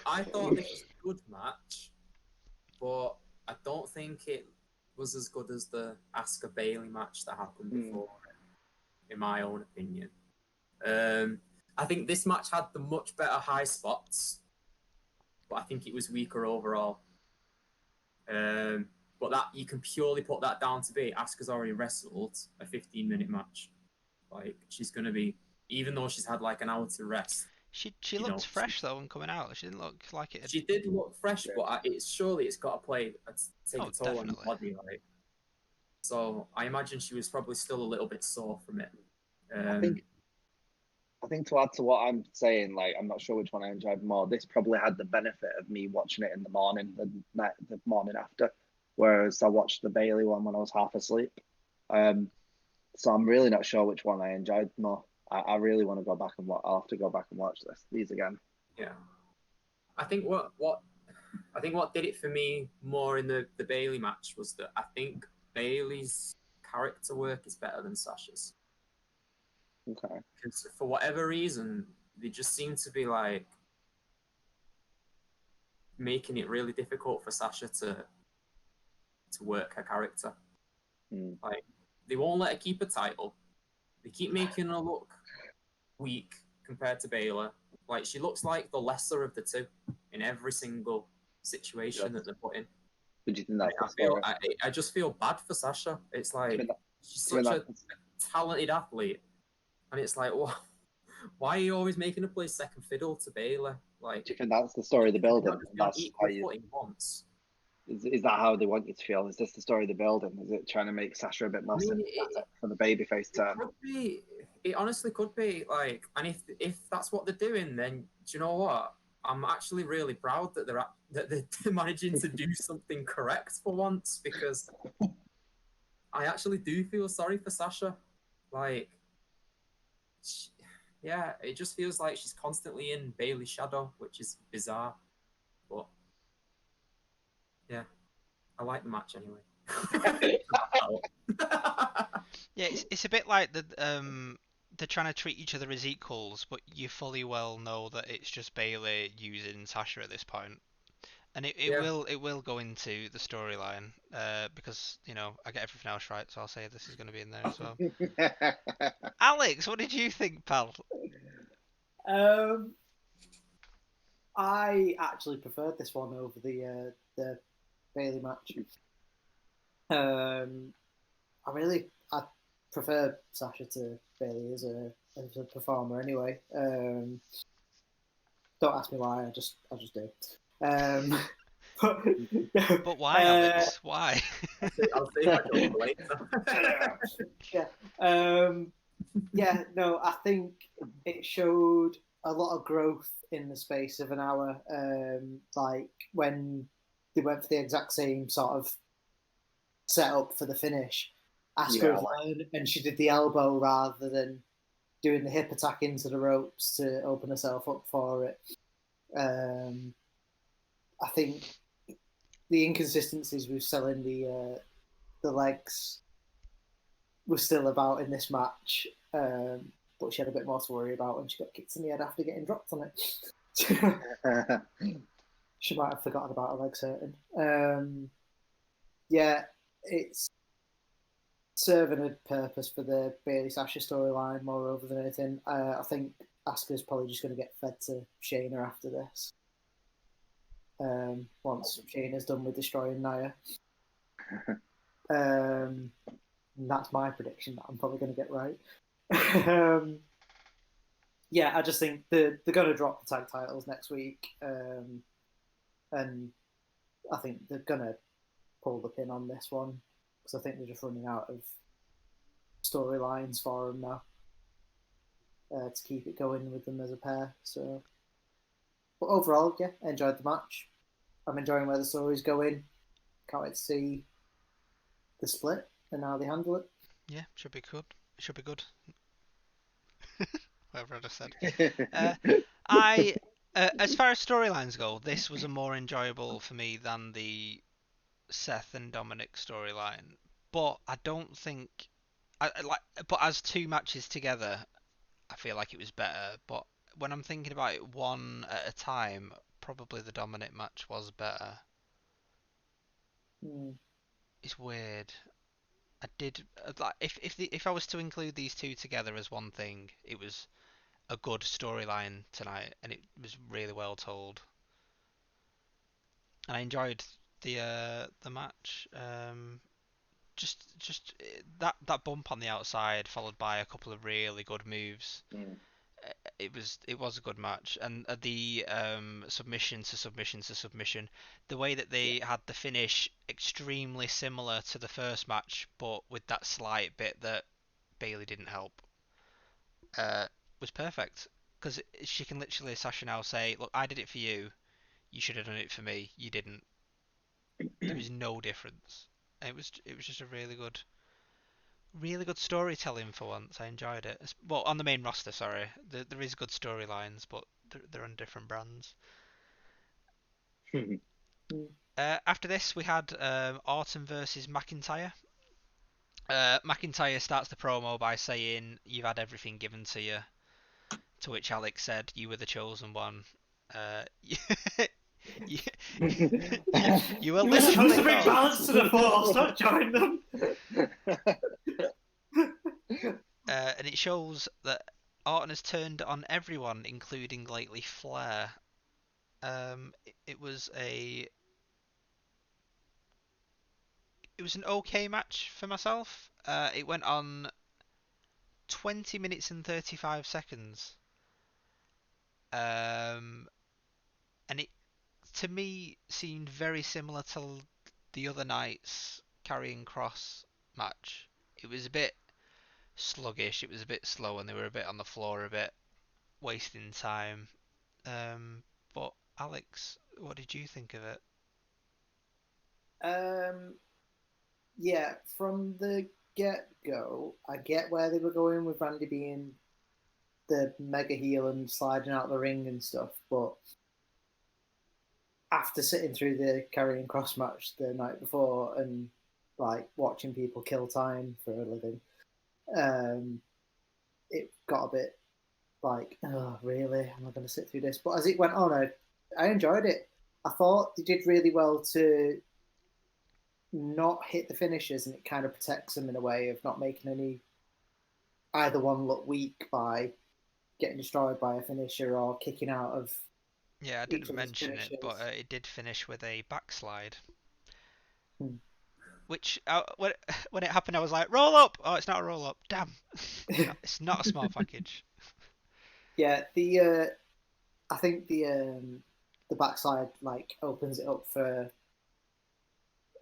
I thought this was a good match, but I don't think it was as good as the Asuka Bailey match that happened before, in my own opinion. I think this match had the much better high spots, but I think it was weaker overall. But that you can purely put that down to be Asuka's already wrestled a 15-minute match. Like she's gonna be, even though she's had like an hour to rest. She looked fresh though when coming out. She didn't look like it. She did look fresh, but it's got to take a toll on the body. Like, so I imagine she was probably still a little bit sore from it. I think to add to what I'm saying, like I'm not sure which one I enjoyed more. This probably had the benefit of me watching it in the morning, the morning after, whereas I watched the Bailey one when I was half asleep. So I'm really not sure which one I enjoyed more. I really want to go back and I'll have to go back and watch these again. Yeah, I think what did it for me more in the Bailey match was that I think Bailey's character work is better than Sasha's. Okay. Because for whatever reason, they just seem to be like making it really difficult for Sasha to work her character. Like they won't let her keep a title. They keep making her look weak compared to Baylor. Like she looks like the lesser of the two in every single situation that they're put in. Did you think that's I just feel bad for Sasha. It's like she's such a talented athlete, and it's like, well, why are you always making her play second fiddle to Baylor? Like, do you think that's the story of the building? That's equal footing once. Is that how they want you to feel? Is this the story of the building? Is it trying to make Sasha a bit more for the babyface turn? It honestly could be. Like, and if that's what they're doing, then do you know what? I'm actually really proud that they're managing to do something correct for once, because I actually do feel sorry for Sasha. Like, yeah, it just feels like she's constantly in Bailey's shadow, which is bizarre. But yeah, I like the match anyway. Yeah, it's a bit like they're trying to treat each other as equals, but you fully well know that it's just Bailey using Sasha at this point. And it will go into the storyline, because I get everything else right, so I'll say this is going to be in there as well. Alex, what did you think, pal? I actually preferred this one over the Bailey match. I prefer Sasha to Bailey as a performer anyway. Don't ask me why. I just do. But why, Alex? Why? I'll see my job for later. No, I think it showed a lot of growth in the space of an hour. Like when they went for the exact same sort of setup for the finish. Asuka had learned, and she did the elbow rather than doing the hip attack into the ropes to open herself up for it. I think the inconsistencies with selling the legs were still about in this match, but she had a bit more to worry about when she got kicked in the head after getting dropped on it. She might have forgotten about her legs hurting. It's serving a purpose for the Bailey Sasha storyline more over than anything. I think Asuka's probably just going to get fed to Shayna after this. Once Shayna's done with destroying Nia. That's my prediction that I'm probably going to get right. I just think they're going to drop the tag titles next week. And I think they're going to pull the pin on this one because I think they're just running out of storylines for them now to keep it going with them as a pair. So, but overall, I enjoyed the match. I'm enjoying where the story's going. Can't wait to see the split and how they handle it. Yeah, should be good. Should be good. Whatever I just said. As far as storylines go, this was a more enjoyable for me than the Seth and Dominic storyline. But I don't think, But as two matches together, I feel like it was better. But when I'm thinking about it one at a time, probably the Dominic match was better. It's weird. I did like if I was to include these two together as one thing, it was a good storyline tonight, and it was really well told. And I enjoyed the match. Just that bump on the outside, followed by a couple of really good moves. It was a good match, and the submission to submission to submission, the way that they had the finish extremely similar to the first match, but with that slight bit that Bailey didn't help, was perfect. Because she can literally, Sasha now say, "Look, I did it for you. You should have done it for me. You didn't." There was no difference. It was just a really good storytelling for once. I enjoyed it. Well, on the main roster, sorry. There is good storylines, but they're on different brands. After this, we had Orton versus McIntyre. McIntyre starts the promo by saying, "You've had everything given to you." To which Alex said, "You were the chosen one." You, you were You're supposed literally to bring called. balance to the force, not join them. And it shows that Orton has turned on everyone, including lately Flair. It was an okay match for myself. It went on 20 minutes and 35 seconds. And it, to me, seemed very similar to the other night's Karrion Kross match. It was a bit sluggish, it was a bit slow, and they were a bit on the floor, a bit wasting time. But Alex, what did you think of it? From the get-go, I get where they were going with Randy being the mega heel and sliding out the ring and stuff, but after sitting through the Karrion Kross match the night before and like watching people kill time for a living, it got a bit like, oh really? Am I going to sit through this? But as it went on, I enjoyed it. I thought they did really well to not hit the finishes, and it kind of protects them in a way of not making either one look weak by getting destroyed by a finisher or kicking out of. Yeah, I didn't mention it, but it did finish with a backslide. Which when it happened, I was like, roll up. Oh, it's not a roll up. Damn, it's not a small package. Yeah, I think the backside like opens it up for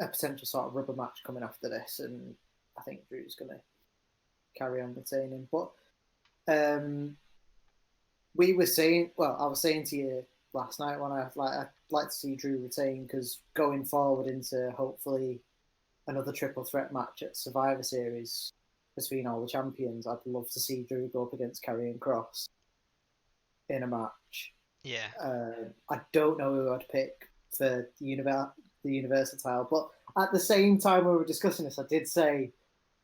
a potential sort of rubber match coming after this, and I think Drew's going to carry on retaining. But we were saying, well, I was saying to you last night when I'd like to see Drew retain, because going forward into hopefully another triple threat match at Survivor Series between all the champions, I'd love to see Drew go up against Karrion Kross in a match. Yeah. I don't know who I'd pick for the Universal title, but at the same time we were discussing this, I did say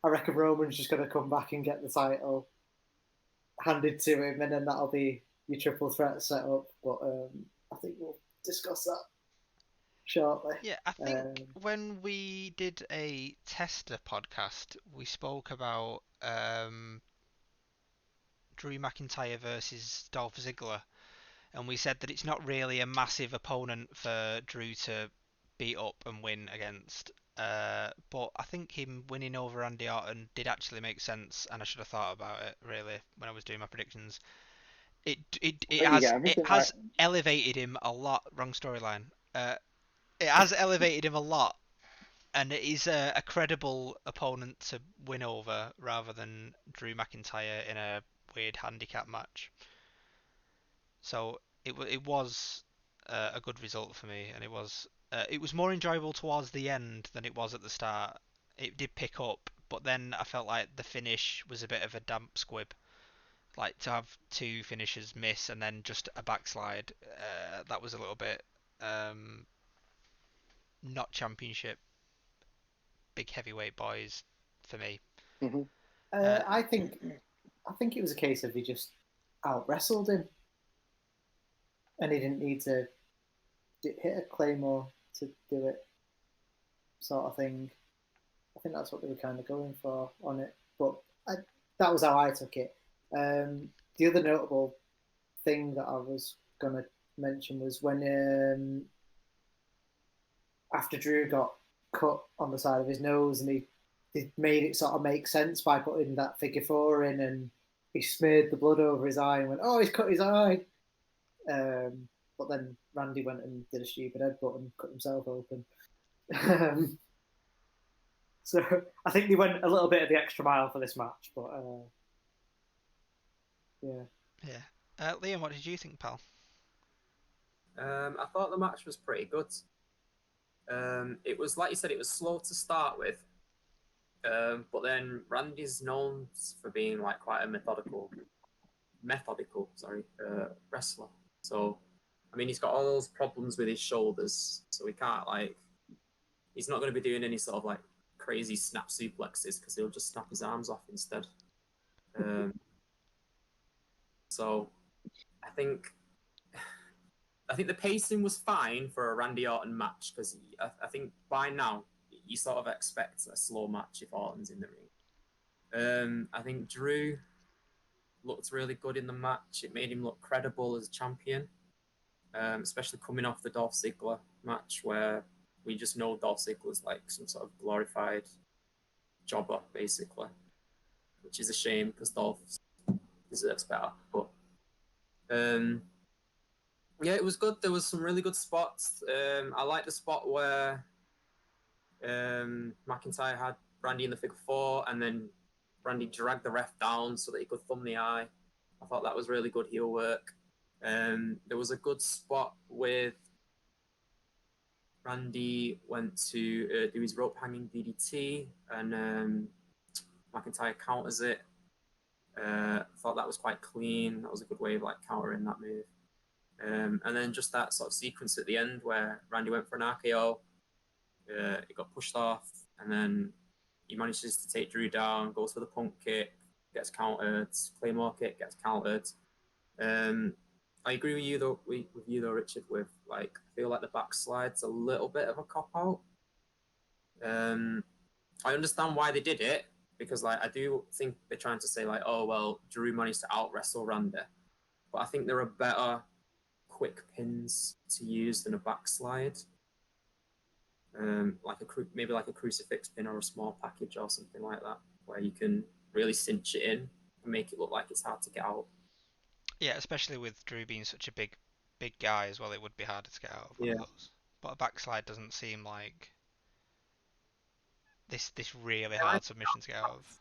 I reckon Roman's just going to come back and get the title handed to him, and then that'll be your triple threat setup. But I think we'll discuss that shortly. Yeah, I think when we did a tester podcast, we spoke about Drew McIntyre versus Dolph Ziggler, and we said that it's not really a massive opponent for Drew to beat up and win against. But I think him winning over Randy Orton did actually make sense, and I should have thought about it really when I was doing my predictions. It has elevated him a lot. Wrong storyline. It has elevated him a lot, and it is a credible opponent to win over rather than Drew McIntyre in a weird handicap match. So it was a good result for me, and it was more enjoyable towards the end than it was at the start. It did pick up, but then I felt like the finish was a bit of a damp squib. Like to have two finishers miss and then just a backslide, that was a little bit not championship big heavyweight boys for me. Mm-hmm. I think it was a case of he just out wrestled him, and he didn't need to hit a claymore to do it, sort of thing. I think that's what they were kind of going for on it, but that was how I took it. The other notable thing that I was going to mention was when after Drew got cut on the side of his nose, and he made it sort of make sense by putting that figure four in, and he smeared the blood over his eye and went, "Oh, he's cut his eye." But then Randy went and did a stupid headbutt and cut himself open. So I think they went a little bit of the extra mile for this match, but yeah. Yeah. Liam, what did you think, pal? I thought the match was pretty good. It was, like you said, it was slow to start with, but then Randy's known for being like quite a methodical wrestler. So, I mean, he's got all those problems with his shoulders, so he can't he's not going to be doing any sort of like crazy snap suplexes because he'll just snap his arms off instead. So, I think the pacing was fine for a Randy Orton match, because I think by now you sort of expect a slow match if Orton's in the ring. I think Drew looked really good in the match. It made him look credible as champion, especially coming off the Dolph Ziggler match, where we just know Dolph Ziggler's like some sort of glorified jobber, basically, which is a shame because Dolph deserves better. But yeah, it was good. There was some really good spots. I like the spot where McIntyre had Randy in the figure four, and then Randy dragged the ref down so that he could thumb the eye. I thought that was really good heel work. There was a good spot with Randy went to do his rope hanging DDT, and McIntyre counters it. I thought that was quite clean. That was a good way of like countering that move. And then just that sort of sequence at the end where Randy went for an RKO, it got pushed off, and then he manages to take Drew down, goes for the punk kick, gets countered, Claymore kick, gets countered. I agree with you though, Richard, with like, I feel like the backslide's a little bit of a cop-out. I understand why they did it, because like I do think they're trying to say like, oh well, Drew managed to out-wrestle Randy. But I think there are better quick pins to use than a backslide. maybe like a crucifix pin or a small package or something like that, where you can really cinch it in and make it look like it's hard to get out. Yeah, especially with Drew being such a big guy as well, it would be harder to get out of one Yeah, of those. But a backslide doesn't seem like this really yeah, hard submission to get out of.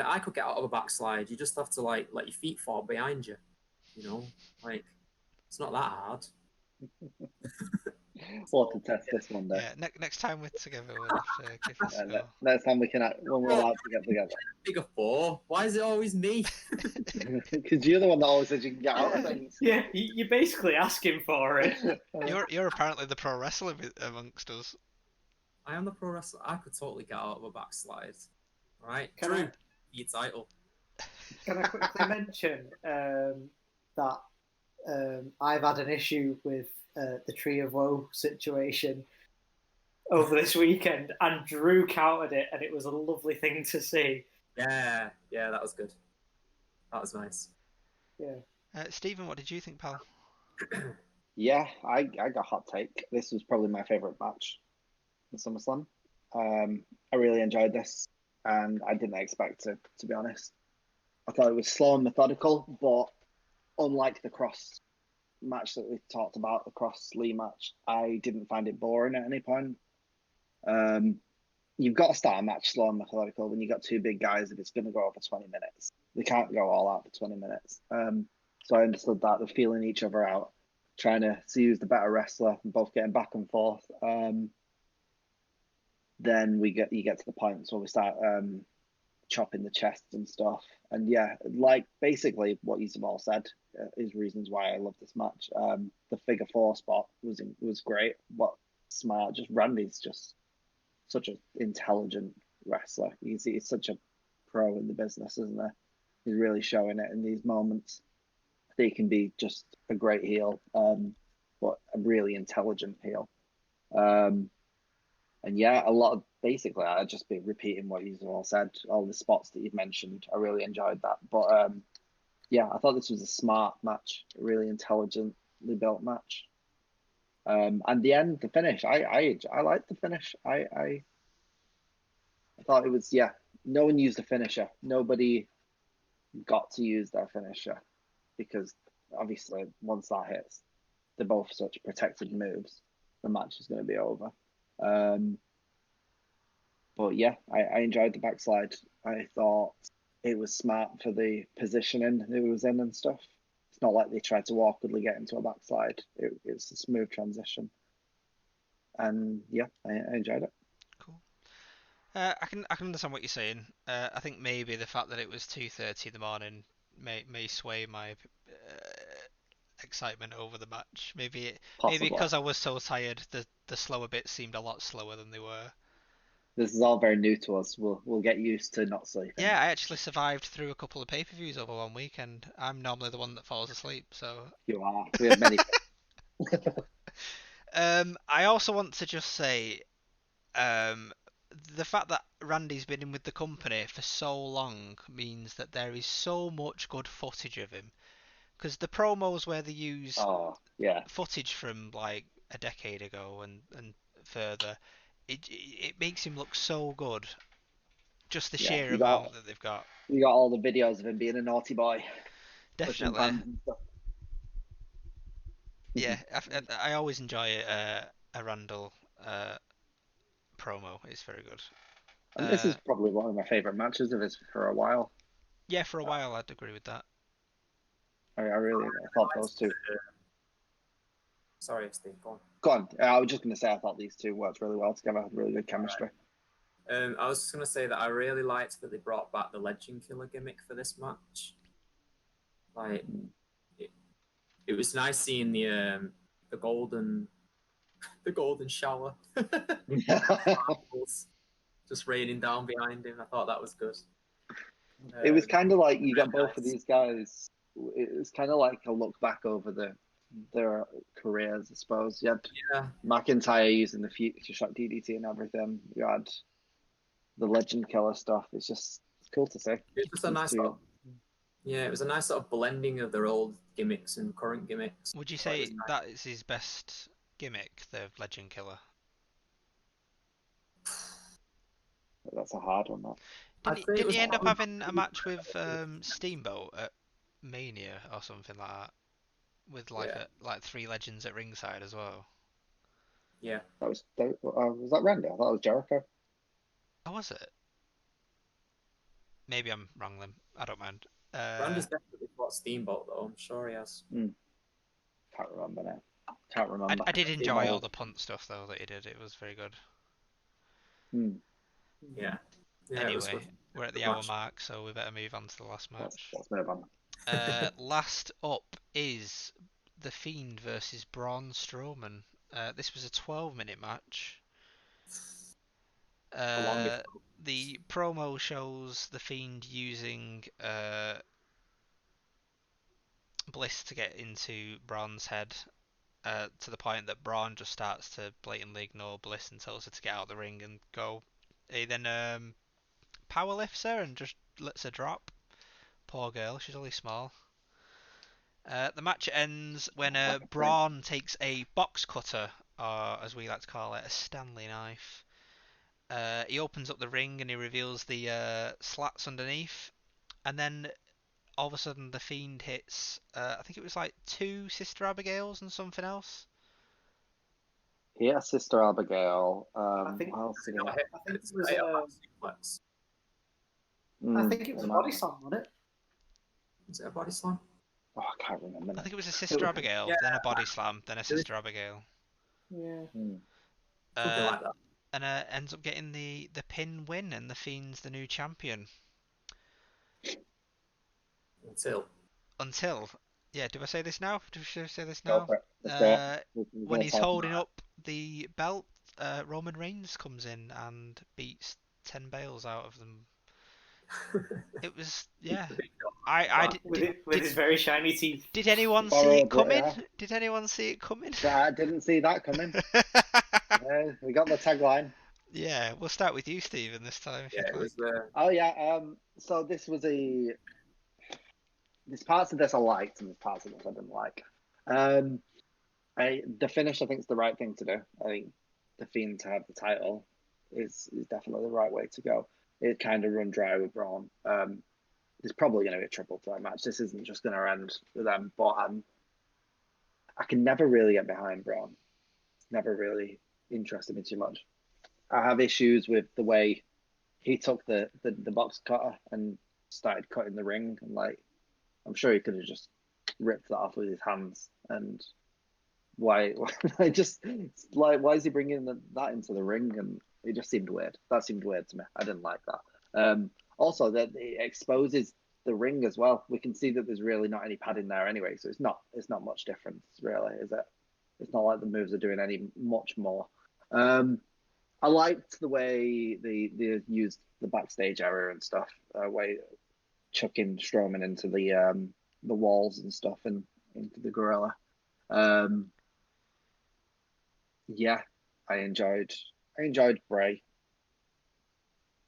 I could get out of a backslide. You just have to like let your feet fall behind you. You know, like it's not that hard. We'll have to test this one day. Yeah, next time we're together, we'll have to give this a go. Next time when we're allowed to get together. Figure four. Why is it always me? Because you're the one that always says you can get out of things. Yeah, you're basically asking for it. You're apparently the pro wrestler amongst us. I am the pro wrestler. I could totally get out of a backslide. All right, Can Drew, I- your title. Can I quickly mention that I've had an issue with the Tree of Woe situation over this weekend, and Drew countered it, and it was a lovely thing to see. Yeah, that was good. That was nice. Yeah. Stephen, what did you think, pal? Yeah, I got a hot take. This was probably my favorite match in SummerSlam. I really enjoyed this, and I didn't expect to be honest. I thought it was slow and methodical, but unlike the Cross match that we talked about, the Cross Lee match, I didn't find it boring at any point. You've got to start a match slow and methodical when you've got two big guys if it's going to go over 20 minutes. They can't go all out for 20 minutes. So I understood that. They're feeling each other out, trying to see who's the better wrestler, and both getting back and forth. Then you get to the points where we start chopping the chests and stuff. And yeah, like basically what you've all said is reasons why I love this match. The figure four spot was great. What smart, just Randy's just such an intelligent wrestler. He's such a pro in the business, isn't he? He's really showing it in these moments. He can be just a great heel, but a really intelligent heel. And yeah, a lot of basically, I'd just be repeating what you've all said, all the spots that you've mentioned. I really enjoyed that. But yeah, I thought this was a smart match, a really intelligently built match. And the end, the finish, I liked the finish. I thought it was, yeah, no one used a finisher. Nobody got to use their finisher because obviously once that hits, they're both such protected moves. The match is going to be over. But yeah, I enjoyed the backslide. I thought it was smart for the positioning it was in and stuff. It's not like they tried to awkwardly get into a backslide. It's a smooth transition. And yeah, I enjoyed it. Cool. I can understand what you're saying. I think maybe the fact that it was 2:30 in the morning may sway my excitement over the match. Maybe Possibly. because I was so tired, the slower bits seemed a lot slower than they were. This is all very new to us. We'll get used to not sleeping. Yeah, I actually survived through a couple of pay-per-views over one weekend. I'm normally the one that falls asleep, so. You are. We have many. I also want to just say, the fact that Randy's been in with the company for so long means that there is so much good footage of him. Because the promos where they use footage from like a decade ago and further, it makes him look so good. Just the sheer amount that they've got. You got all the videos of him being a naughty boy. Definitely. Yeah, I always enjoy a Randall promo. It's very good. And this is probably one of my favourite matches of his for a while. Yeah, for a while I'd agree with that. I thought those two. Sorry, Steve, go on. Go on. I was just going to say I thought these two worked really well together, had really good chemistry. I was just going to say that I really liked that they brought back the Legend Killer gimmick for this match. Like, it was nice seeing the golden shower just raining down behind him. I thought that was good. It was kind of like you got both of these guys. It was kind of like a look back over their careers, I suppose. You had McIntyre using the Future Shock DDT and everything. You had the Legend Killer stuff. It's cool to see. It was a nice it was a nice sort of blending of their old gimmicks and current gimmicks. Would you say that is his best gimmick, the Legend Killer? That's a hard one. That. I'd say it Didn't was he end up probably having a match with Steamboat at Mania or something like that? With Yeah. like 3 legends at ringside as well. Yeah. Was that Randy? I thought it was Jericho. Oh, was it? Maybe I'm wrong then. I don't mind. Brander's definitely fought Steamboat though. I'm sure he has. Can't remember now. Can't remember. I did enjoy all the punt stuff though that he did. It was very good. Yeah. Yeah, it was Anyway, good. we're at the Good hour match. mark, so we better move on to the last match. Let's move on. Last up is The Fiend versus Braun Strowman. This was a 12-minute match. The longest. The promo shows The Fiend using Bliss to get into Braun's head, to the point that Braun just starts to blatantly ignore Bliss and tells her to get out of the ring and go. He then power lifts her and just lets her drop. Poor girl, she's only small. The match ends when Braun takes a box cutter, or as we like to call it, a Stanley knife. He opens up the ring and he reveals the slats underneath, and then all of a sudden the Fiend hits. I think it was like 2 Sister Abigails and something else. Yeah, Sister Abigail. I think- what else did he have? I think it was suplex. I think it was a body slam, wasn't it? Was it a body slam? Oh, I can't remember. I Now. think it was a Sister Abigail, Yeah. then a body slam, then a Sister Abigail. Yeah. Something like that. And ends up getting the pin win, and the Fiend's the new champion. Until, yeah, do I say this now? Should I say this Go now? for it. Let's do it. We're When gonna he's talk holding about up the belt, Roman Reigns comes in and beats 10 bales out of them. It was, yeah. With his very shiny teeth. Did anyone see Borrowed it it, coming? yeah. Did anyone see it coming? I didn't see that coming. We got the tagline. Yeah, we'll start with you, Stephen, this time. If Yeah, you'd it like. was the. Oh yeah. So this was there's parts of this I liked and there's parts of this I didn't like. The finish I think is the right thing to do. I think the Fiend to have the title is definitely the right way to go. It kind of run dry with Braun. There's probably going to be a triple threat match. This isn't just going to end with them, but I can never really get behind Braun. Never really interested me too much. I have issues with the way he took the box cutter and started cutting the ring, and like I'm sure he could have just ripped that off with his hands. And why just like why is he bringing that into the ring? And it just seemed weird. That seemed weird to me. I didn't like that. Also, that it exposes the ring as well. We can see that there's really not any padding there anyway, so it's not much difference really, is it? It's not like the moves are doing any much more. I liked the way they used the backstage area and stuff, way chucking Strowman into the walls and stuff and into the gorilla. Yeah, I enjoyed Bray.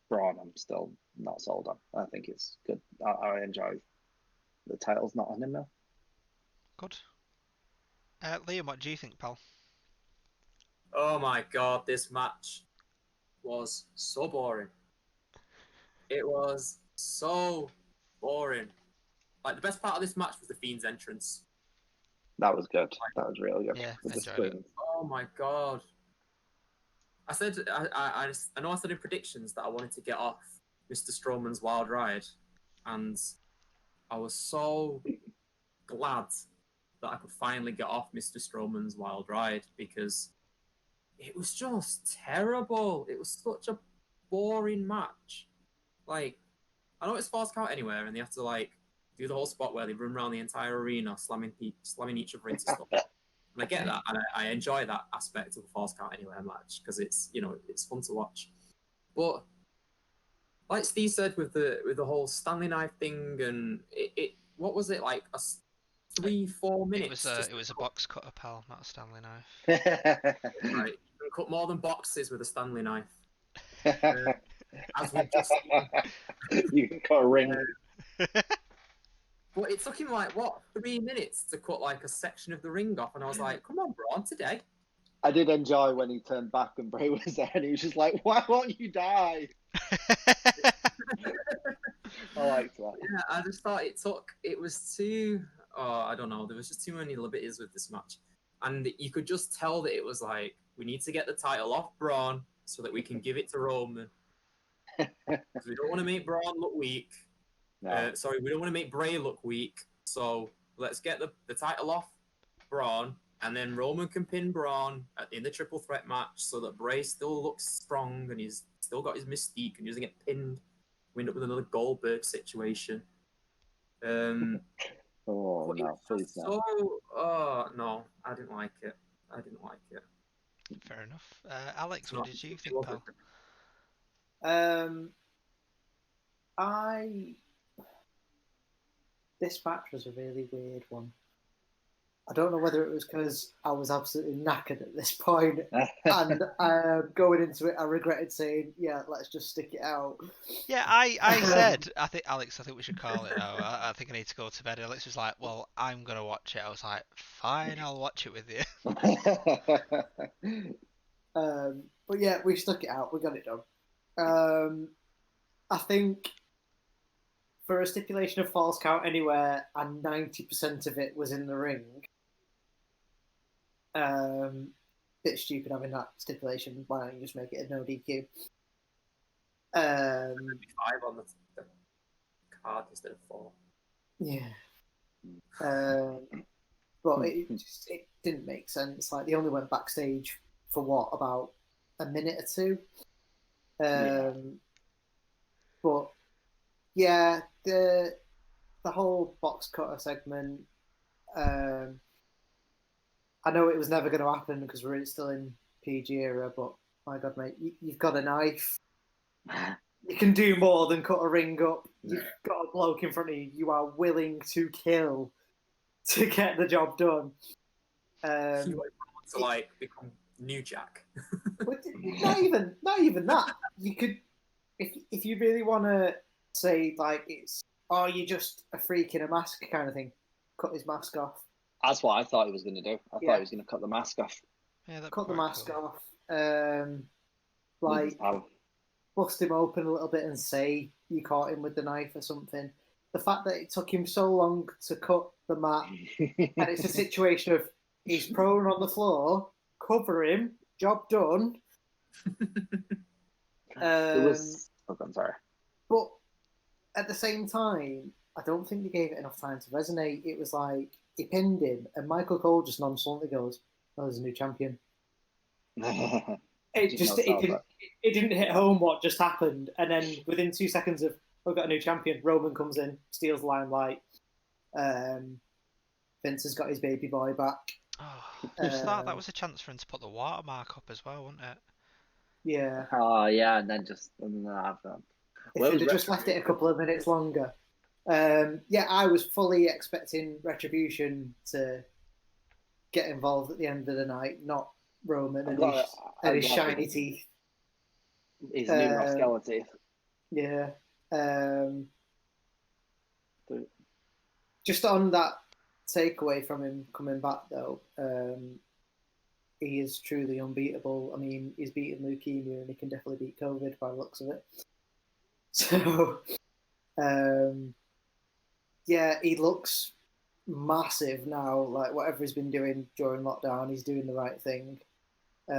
Braun, I'm still not sold on. I think it's good. I enjoy the title's not on him now. Good. Liam, what do you think, pal? Oh my god, this match was so boring. It was so boring. Like the best part of this match was the Fiend's entrance. That was good. That was really good. Yeah, With the enjoyed it. screams. Oh my god. I said I know I said in predictions that I wanted to get off Mr. Strowman's wild ride, and I was so glad that I could finally get off Mr. Strowman's wild ride because it was just terrible. It was such a boring match. Like, I know it's False Count Anywhere, and they have to like do the whole spot where they run around the entire arena, slamming each other into stuff. And I get that, and I enjoy that aspect of a False Count Anywhere match because it's it's fun to watch. But like Steve said with the whole Stanley knife thing, and it what was it like 3-4 minutes? It was a box cutter, pal, not a Stanley knife. Right, you can cut more than boxes with a Stanley knife. As we've just seen. You can cut a ring. But it took him like 3 minutes to cut like a section of the ring off, and I was like, "Come on, Braun, today." I did enjoy when he turned back and Bray was there, and he was just like, "Why won't you die?" I liked that. Yeah, I just thought it was too. Oh, I don't know. There was just too many liberties with this match, and you could just tell that it was like we need to get the title off Braun so that we can give it to Roman. Because we don't want to make Braun look weak. No. Sorry, we don't want to make Bray look weak. So let's get the title off Braun, and then Roman can pin Braun in the triple threat match so that Bray still looks strong and he's still got his mystique and he doesn't get pinned. We end up with another Goldberg situation. Oh But it no, was please just no. so. Oh no, I didn't like it. I didn't like it. Fair enough. Alex, what did you think, pal? This match was a really weird one. I don't know whether it was because I was absolutely knackered at this point, and going into it, I regretted saying, "Yeah, let's just stick it out." Yeah, I said, I think Alex, I think we should call it now. I think I need to go to bed. Alex was like, "Well, I'm gonna watch it." I was like, "Fine, I'll watch it with you." But yeah, we stuck it out. We got it done. I think for a stipulation of Falls Count Anywhere, and 90% of it was in the ring. Bit stupid having that stipulation. Why don't you just make it a no DQ? 5 on the card instead of 4. Yeah. But it didn't make sense. Like they only went backstage for what, about a minute or two. But yeah, the whole box cutter segment. I know it was never going to happen because we're still in PG era, but my God, mate, you've got a knife. You can do more than cut a ring up. You've got a bloke in front of you. You are willing to kill to get the job done. You want to like become New Jack. not even that. You could, if you really want to say like it's, oh, you're just a freak in a mask kind of thing. Cut his mask off. That's what I thought he was going to do. I thought he was going to cut the mask off. Yeah, cut the mask off. Like, bust him open a little bit and say you caught him with the knife or something. The fact that it took him so long to cut the mat, and it's a situation of he's prone on the floor, cover him, job done. It was. Oh, I'm sorry. But at the same time, I don't think they gave it enough time to resonate. It was like he pinned him, and Michael Cole just nonchalantly goes, "Oh, there's a new champion." It didn't hit home what just happened, and then within 2 seconds of we've got a new champion, Roman comes in, steals the limelight. Vince has got his baby boy back. Oh, just that was a chance for him to put the watermark up as well, wasn't it? Yeah. Oh yeah, and then that. If they'd just left it a couple of minutes longer. Yeah, I was fully expecting Retribution to get involved at the end of the night, not Roman and his shiny teeth. His new rascality teeth. Yeah. Just on that takeaway from him coming back, though, he is truly unbeatable. I mean, he's beaten leukemia and he can definitely beat COVID by the looks of it. So, yeah, he looks massive now. Like, whatever he's been doing during lockdown, he's doing the right thing. He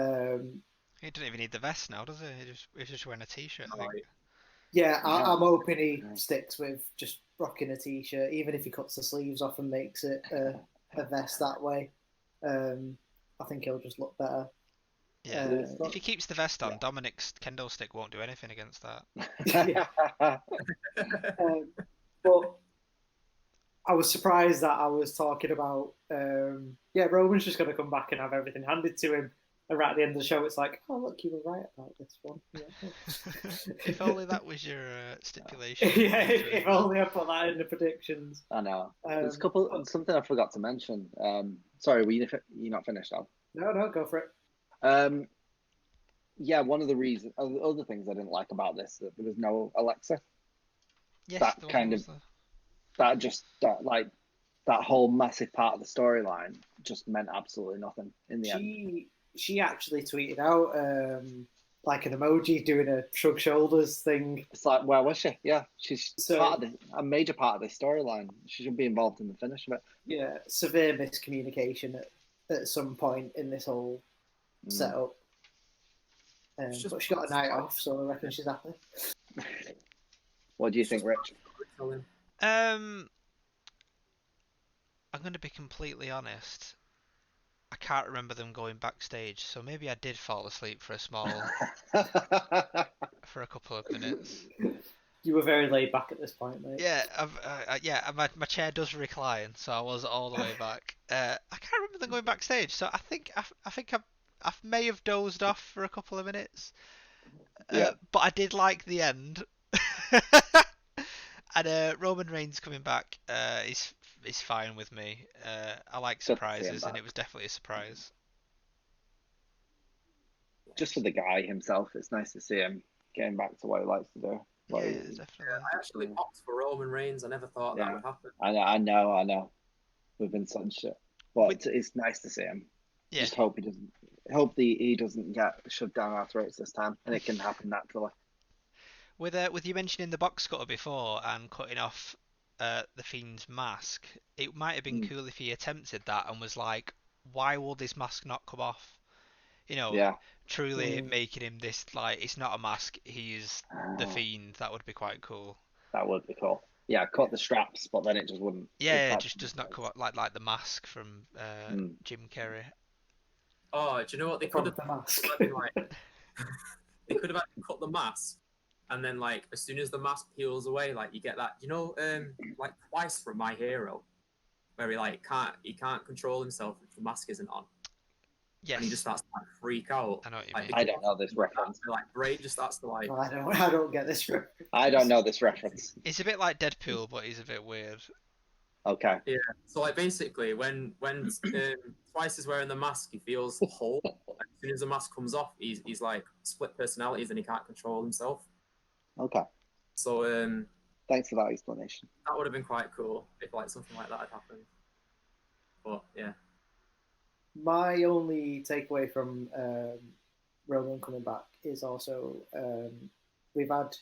doesn't even need the vest now, does he? He's just wearing a t-shirt, I think. Yeah, I'm hoping he sticks with just rocking a t-shirt, even if he cuts the sleeves off and makes it a vest that way. I think he'll just look better. Yeah, if he keeps the vest on, Dominic's kendo stick won't do anything against that. Yeah. But I was surprised that I was talking about, Roman's just going to come back and have everything handed to him. And right at the end of the show, it's like, oh, look, you were right about this one. Yeah. If only that was your stipulation. Yeah, if only I put that in the predictions. I know. There's something I forgot to mention. Sorry, were you not finished, Al? No, go for it. Yeah, one of the other things I didn't like about this, that there was no Alexa. Yes, that whole massive part of the storyline just meant absolutely nothing in the end. she actually tweeted out like an emoji doing a shrug shoulders thing. It's like, where was she? Yeah, she's So a major part of this storyline. She should be involved in the finish of it. yeah, severe miscommunication at some point in this whole setup. But she got a night off, so I reckon she's happy. What do you think, Rich? I'm going to be completely honest. I can't remember them going backstage, so maybe I did fall asleep for a couple of minutes. You were very laid back at this point, mate. Yeah, my chair does recline, so I was all the way back. I can't remember them going backstage, so I think I may have dozed off for a couple of minutes. But I did like the end. And Roman Reigns coming back is fine with me. I like surprises, and it was definitely a surprise. Just for the guy himself, it's nice to see him getting back to what he likes to do. Yeah, definitely. I actually popped for Roman Reigns. I never thought that would happen. I know. We've been such shit, but it's nice to see him. Yeah. Just hope he doesn't get shoved down our throats this time, and it can happen naturally. With you mentioning the box cutter before and cutting off the Fiend's mask, it might have been cool if he attempted that and was like, why will this mask not come off? Truly making him this, like, it's not a mask, he's the Fiend. That would be quite cool. That would be cool. Yeah, cut the straps, but then it just wouldn't. Yeah, it just does not come up like the mask from Jim Carrey. Oh, do you know what they could have done? They could have actually cut the mask, and then like as soon as the mask peels away, like you get that, like Twice from My Hero, where he can't control himself if the mask isn't on. Yes. And he just starts to like freak out. I know what you mean. I don't know this reference. Like Bray just starts to like. I don't get this reference. I don't know this reference. It's a bit like Deadpool, but he's a bit weird. Okay. Yeah. So like basically, when Twice is wearing the mask, he feels whole. As soon as the mask comes off, he's like split personalities and he can't control himself. Okay. So thanks for that explanation. That would have been quite cool if like something like that had happened. But yeah. My only takeaway from Roman coming back is also we've had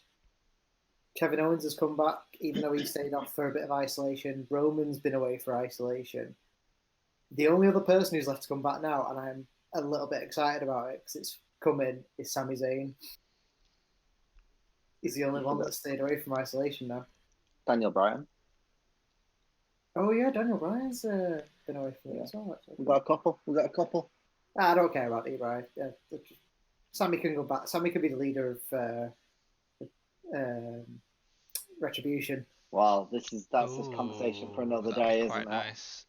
Kevin Owens has come back, even though he stayed off for a bit of isolation. Roman's been away for isolation. The only other person who's left to come back now, and I'm a little bit excited about it because it's coming, is Sami Zayn. He's the only one that stayed away from isolation now. Daniel Bryan. Oh yeah, Daniel Bryan's been away from it as well. Actually. We got a couple. I don't care about Bryan. Yeah, Sammy can go back. Sammy can be the leader of Retribution. Wow, that's a conversation for another day, isn't it? Nice.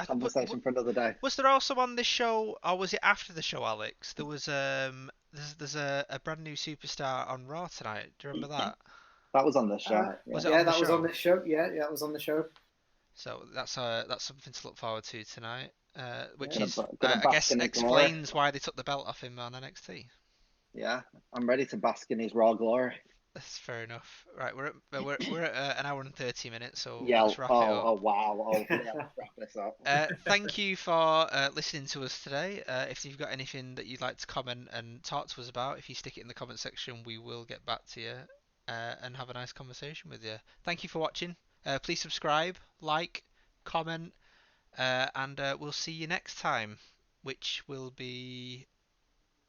Conversation for another day. Was there also on this show, or was it after the show, Alex? There was there's a brand new superstar on Raw tonight. Do you remember that? That was on this show. Was on this show. Yeah, that was on the show. So that's something to look forward to tonight, which I guess explains why they took the belt off him on NXT. Yeah, I'm ready to bask in his Raw glory. That's fair enough. Right, we're at an hour and 30 minutes, so yeah, let's wrap it up. Oh wow! Yeah, let's wrap this up. Thank you for listening to us today. If you've got anything that you'd like to comment and talk to us about, if you stick it in the comment section, we will get back to you and have a nice conversation with you. Thank you for watching. Please subscribe, like, comment, and we'll see you next time, which will be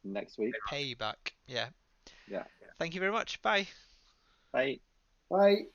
next week. Payback. Yeah. Yeah. Thank you very much. Bye. Bye. Bye.